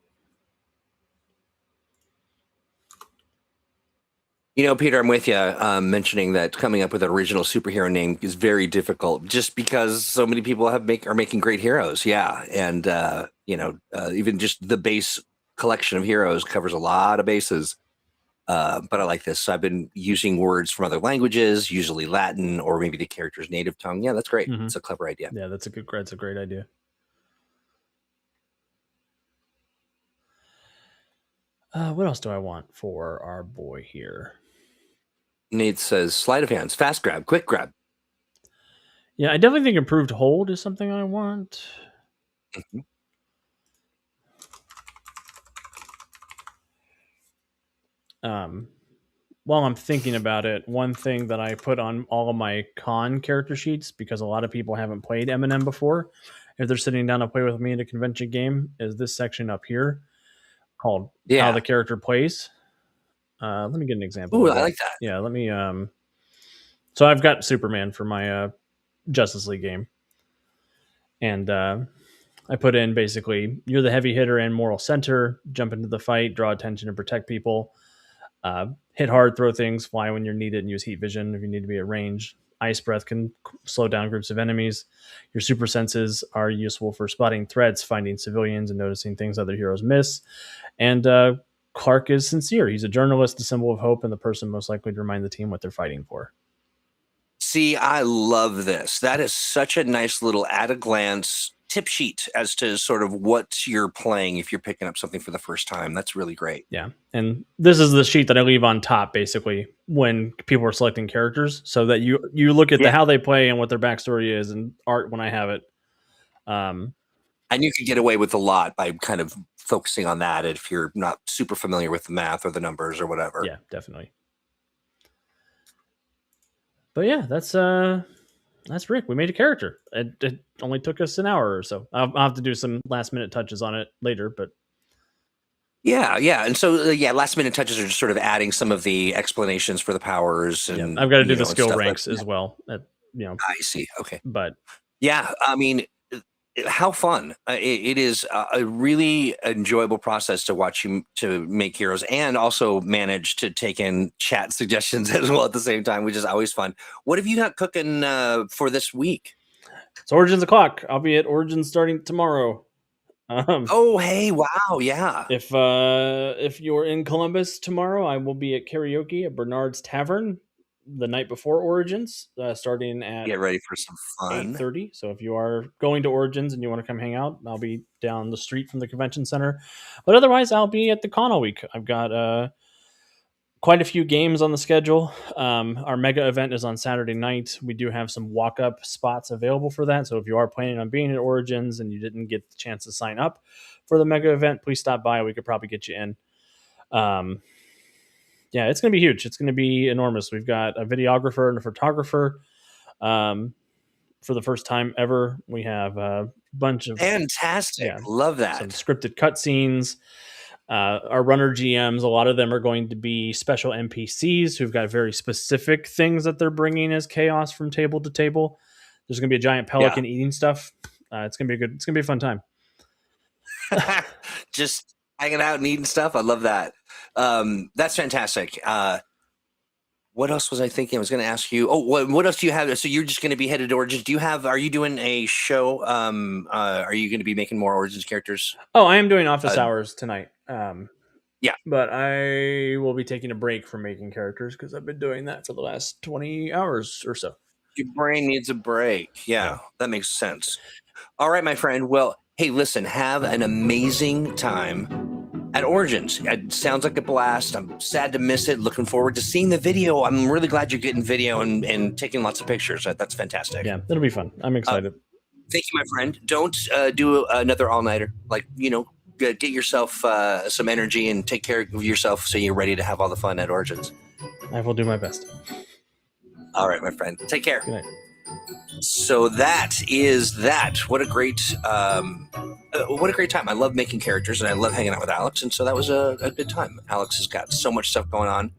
Peter, I'm with you. Mentioning that coming up with an original superhero name is very difficult, just because so many people are making great heroes. Yeah, and even just the base collection of heroes covers a lot of bases. But I like this. So I've been using words from other languages, usually Latin or maybe the character's native tongue. Yeah, that's great. Mm-hmm. It's a clever idea. Yeah, that's a great idea. What else do I want for our boy here? Nate says, sleight of hands, fast grab, quick grab. Yeah, I definitely think improved hold is something I want. Mm-hmm. While I'm thinking about it, one thing that I put on all of my con character sheets, because a lot of people haven't played Eminem before, if they're sitting down to play with me in a convention game, is this section up here called How the Character Plays. Let me get an example. Ooh, I like that. Yeah, let me. So I've got Superman for my Justice League game, and I put in basically, you're the heavy hitter and moral center, jump into the fight, draw attention and protect people. Hit hard, throw things, fly when you're needed, and use heat vision if you need to be at range. Ice breath can slow down groups of enemies. Your super senses are useful for spotting threats, finding civilians, and noticing things other heroes miss. And Clark is sincere. He's a journalist, the symbol of hope, and the person most likely to remind the team what they're fighting for. See, I love this. That is such a nice little at-a-glance tip sheet as to sort of what you're playing if you're picking up something for the first time. That's really great. Yeah. And this is the sheet that I leave on top, basically, when people are selecting characters, so that you look at how they play and what their backstory is, and art when I have it. And you can get away with a lot by kind of focusing on that if you're not super familiar with the math or the numbers or whatever. Yeah, definitely. But yeah, that's Rick. We made a character. It only took us an hour or so. I'll have to do some last minute touches on it later, but yeah. And so last minute touches are just sort of adding some of the explanations for the powers, and I've got to do the skill ranks as well. I see. Okay, but yeah, I mean, how fun it is. A really enjoyable process to watch you to make heroes and also manage to take in chat suggestions as well at the same time, which is always fun. What have you got cooking for this week? It's Origins o'clock. I'll be at Origins starting tomorrow. Oh, hey, wow, yeah. If you're in Columbus tomorrow, I will be at karaoke at Bernard's Tavern the night before Origins, starting at get ready for some fun 8:30. So if you are going to Origins and you want to come hang out, I'll be down the street from the convention center. But otherwise, I'll be at the con all week. I've got quite a few games on the schedule. Our mega event is on Saturday night. We do have some walk-up spots available for that. So if you are planning on being at Origins and you didn't get the chance to sign up for the mega event, please stop by. We could probably get you in. Yeah, it's going to be huge. It's going to be enormous. We've got a videographer and a photographer. For the first time ever, we have a bunch of fantastic. Love that. Some scripted cutscenes. Our runner GMs, a lot of them are going to be special NPCs who've got very specific things that they're bringing as chaos from table to table. There's going to be a giant pelican eating stuff. It's going to be good. It's going to be a fun time. Just hanging out and eating stuff. I love that. That's fantastic. What else was I thinking? I was going to ask you. Oh, what else do you have? So you're just going to be headed to Origins. Are you doing a show? Are you going to be making more Origins characters? Oh, I am doing office hours tonight. Yeah. But I will be taking a break from making characters because I've been doing that for the last 20 hours or so. Your brain needs a break. Yeah, that makes sense. All right, my friend. Well, hey, listen, have an amazing time at Origins. It sounds like a blast. I'm sad to miss it. Looking forward to seeing the video. I'm really glad you're getting video and taking lots of pictures. That's fantastic. Yeah, it'll be fun. I'm excited. Thank you, my friend. Don't do another all-nighter. Get yourself some energy and take care of yourself so you're ready to have all the fun at Origins. I will do my best. All right, my friend. Take care. Good night. So that is that. What a great time. I love making characters and I love hanging out with Alex. And so that was a good time. Alex has got so much stuff going on.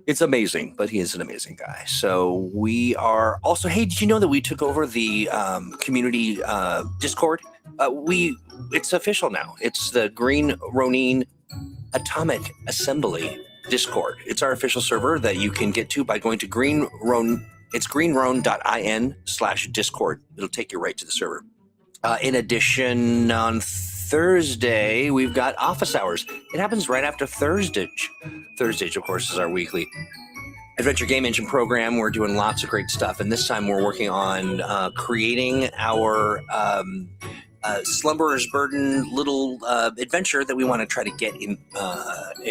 It's amazing, but he is an amazing guy. So we are also, hey, did you know that we took over the community Discord? It's official now. It's the Green Ronin Atomic Assembly Discord. It's our official server that you can get to by going to it's greenron.in/Discord. It'll take you right to the server. In addition, on Thursday, we've got office hours. It happens right after Thursday. Thursdays, of course, is our weekly Adventure Game Engine program. We're doing lots of great stuff. And this time we're working on creating our Slumberer's Burden little adventure that we want to try to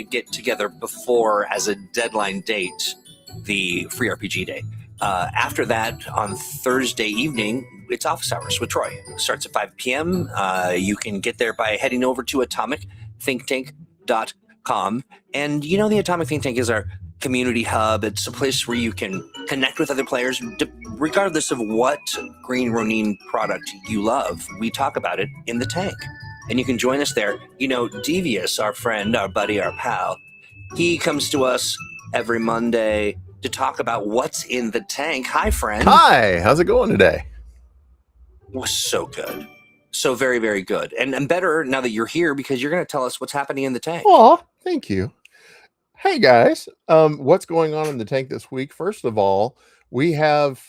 get together before, as a deadline date, the Free RPG Day. After that, on Thursday evening, it's office hours with Troy. It starts at 5 p.m. You can get there by heading over to atomicthinktank.com. And the Atomic Think Tank is our community hub. It's a place where you can connect with other players, regardless of what Green Ronin product you love. We talk about it in the tank. And you can join us there. Devious, our friend, our buddy, our pal, he comes to us every Monday to talk about what's in the tank. Hi, friend. Hi, how's it going today? Was so good. So very, very good. And better now that you're here because you're going to tell us what's happening in the tank. Oh, thank you. Hey, guys. What's going on in the tank this week? First of all, we have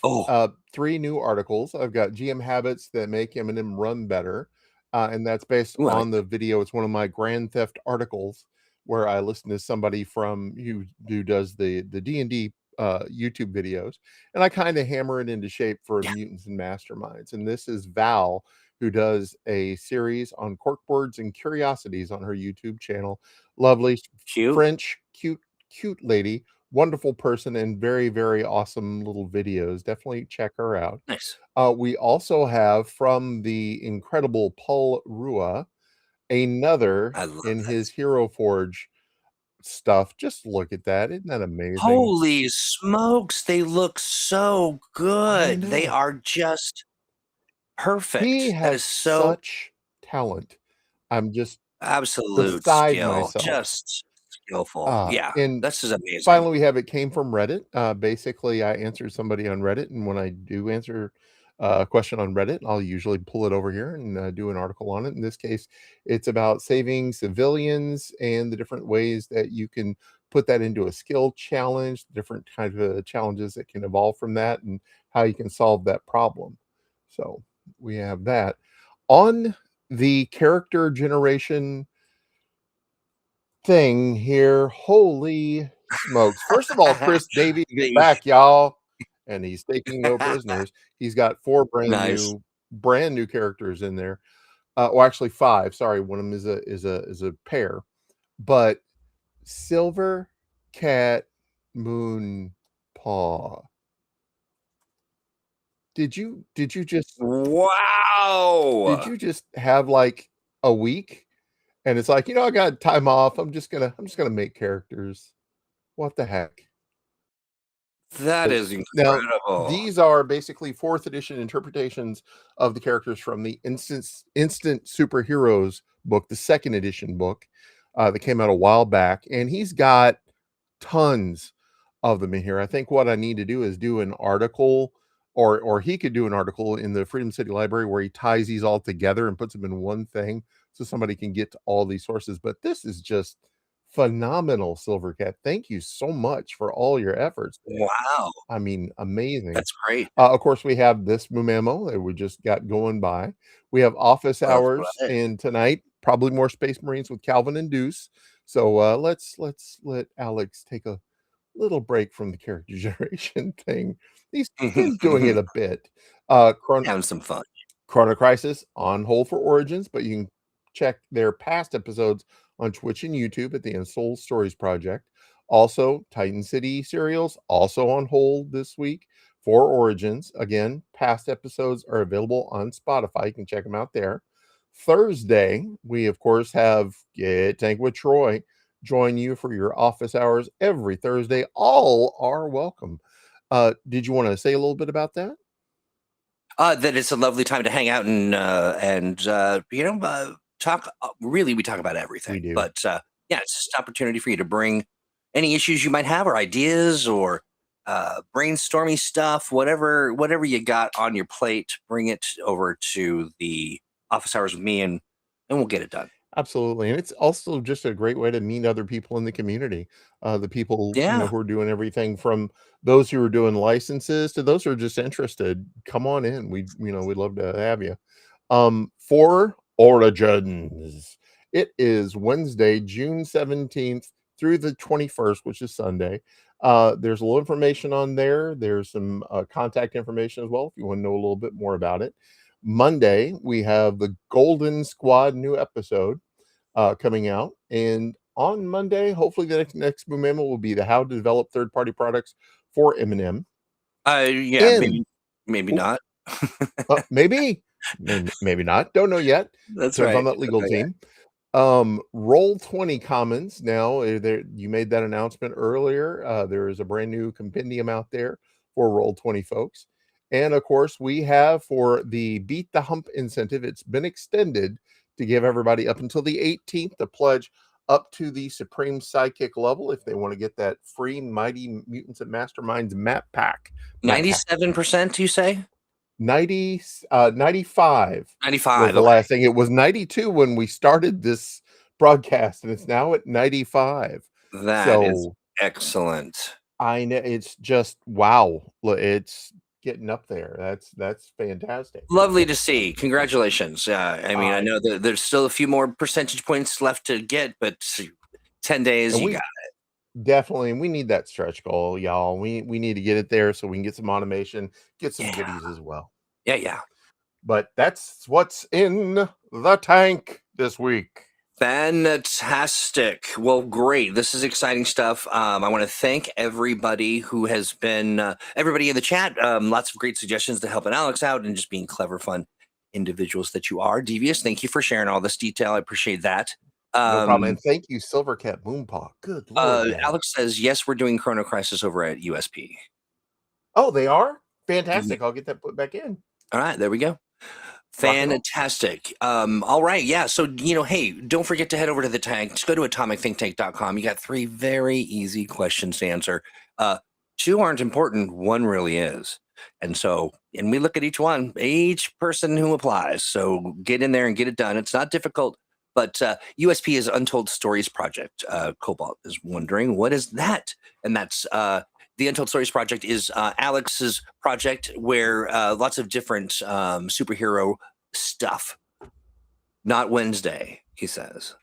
3 new articles. I've got GM habits that make M&M run better. And that's based on the video. It's one of my Grand Theft articles where I listen to somebody from who does the D&D YouTube videos, and I kind of hammer it into shape for Mutants and Masterminds. And this is Val, who does a series on corkboards and curiosities on her YouTube channel. Lovely, cute, French, cute lady, wonderful person, and very, very awesome little videos. Definitely check her out. Nice. We also have from the incredible Paul Rua another in his Hero Forge stuff. Just look at that. Isn't that amazing? Holy smokes, they look so good. They are just perfect. He has such talent. I'm just absolute beside skill. myself. Just skillful. And this is amazing. Finally, we have it came from Reddit. Basically, I answered somebody on Reddit, and when I do answer a question on Reddit, I'll usually pull it over here and do an article on it. In this case, it's about saving civilians and the different ways that you can put that into a skill challenge, different kinds of challenges that can evolve from that, and how you can solve that problem. So we have that. On the character generation thing here, holy smokes. First of all, Chris Davey, get back, y'all. And he's taking no prisoners. He's got 4 brand new characters in there. Well, actually 5. Sorry, one of them is a pair. But Silver Cat Moon Paw. Did you just wow? Did you just have like a week? And it's like, I got time off. I'm just gonna make characters. What the heck? That is incredible. Now, these are basically 4th edition interpretations of the characters from the Instant Superheroes book, the 2nd edition book that came out a while back. And he's got tons of them in here. I think what I need to do is do an article or he could do an article in the Freedom City Library where he ties these all together and puts them in one thing so somebody can get to all these sources. But this is just phenomenal, Silvercat. Thank you so much for all your efforts there. Wow, I mean, amazing. that's great. Of course, we have this Mumemo that we just got going by. We have office That's hours, right. and tonight probably more Space Marines with Calvin and Deuce. So let's let Alex take a little break from the character generation thing. He's doing it a bit. Having some fun. Chrono Crisis on hold for Origins, but you can check their past episodes on Twitch and YouTube at the Unsold Stories Project. Also, Titan City serials also on hold this week for Origins. Again, past episodes are available on Spotify. You can check them out there. Thursday, we of course have Get Tank with Troy join you for your office hours every Thursday. All are welcome. Did you want to say a little bit about that? That it's a lovely time to hang out and talk. Really, we talk about everything. We do. But yeah, it's just an opportunity for you to bring any issues you might have, or ideas, or brainstorming stuff, whatever you got on your plate. Bring it over to the office hours with me, and we'll get it done. Absolutely. And it's also just a great way to meet other people in the community. The people Yeah. who are doing everything from those who are doing licenses to those who are just interested. Come on in. We'd love to have you. For Origins, it is Wednesday, June 17th through the 21st, which is Sunday. There's a little information on there. There's some contact information as well if you want to know a little bit more about it. Monday, we have the Golden Squad new episode coming out. And on Monday, hopefully the next Mumemo will be the how to develop third-party products for Eminem. Yeah, maybe not. Maybe not. Don't know yet. That's Depends right. on that legal team. Roll20 Commons. Now, you made that announcement earlier. There is a brand new compendium out there for Roll20 folks. And of course, we have for the Beat the Hump incentive, it's been extended to give everybody up until the 18th to pledge up to the Supreme Sidekick level if they want to get that free Mighty Mutants and Masterminds map pack. 97%, you say? 95. 95. Was the last thing. It was 92 when we started this broadcast, and it's now at 95. That is excellent. I know, it's just wow. It's getting up there. That's fantastic. Lovely to see. Congratulations. I mean, I know that there's still a few more percentage points left to get, but 10 days, you got it. Definitely. And we need that stretch goal, y'all. We need to get it there so we can get some automation, get some goodies as well. Yeah. But that's what's in the tank this week. Fantastic. Well, great. This is exciting stuff. I want to thank everybody who has been, everybody in the chat. Lots of great suggestions to helping Alex out and just being clever, fun individuals that you are. Devious, thank you for sharing all this detail. I appreciate that. No problem. And thank you, Silvercat Moompaw. Good Lord. Alex says, yes, we're doing Chrono Crisis over at USP. Oh, they are? Fantastic. Mm-hmm. I'll get that put back in. All right, there we go. Fantastic. All right. Yeah. So, hey, don't forget to head over to the tank. Just go to atomicthinktank.com. You got 3 very easy questions to answer. 2 aren't important. 1 really is. And we look at each person who applies. So get in there and get it done. It's not difficult, but USP is Untold Stories Project. Cobalt is wondering, what is that? And that's the Untold Stories Project is Alex's project where lots of different superhero stuff. Not Wednesday, he says.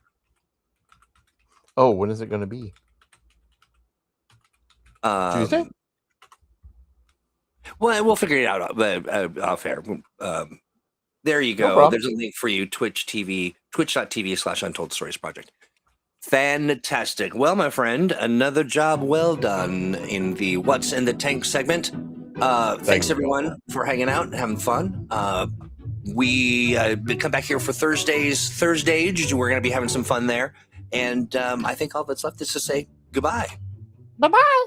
Oh, when is it going to be? Tuesday? Well, we'll figure it out off air. There you go. No, there's a link for you, twitch.tv/Untold Stories Project. Fantastic. Well, my friend, another job well done in the What's in the Tank segment. Thanks, everyone, for hanging out and having fun. We come back here for Thursdays. We're going to be having some fun there. And I think all that's left is to say goodbye. Bye-bye.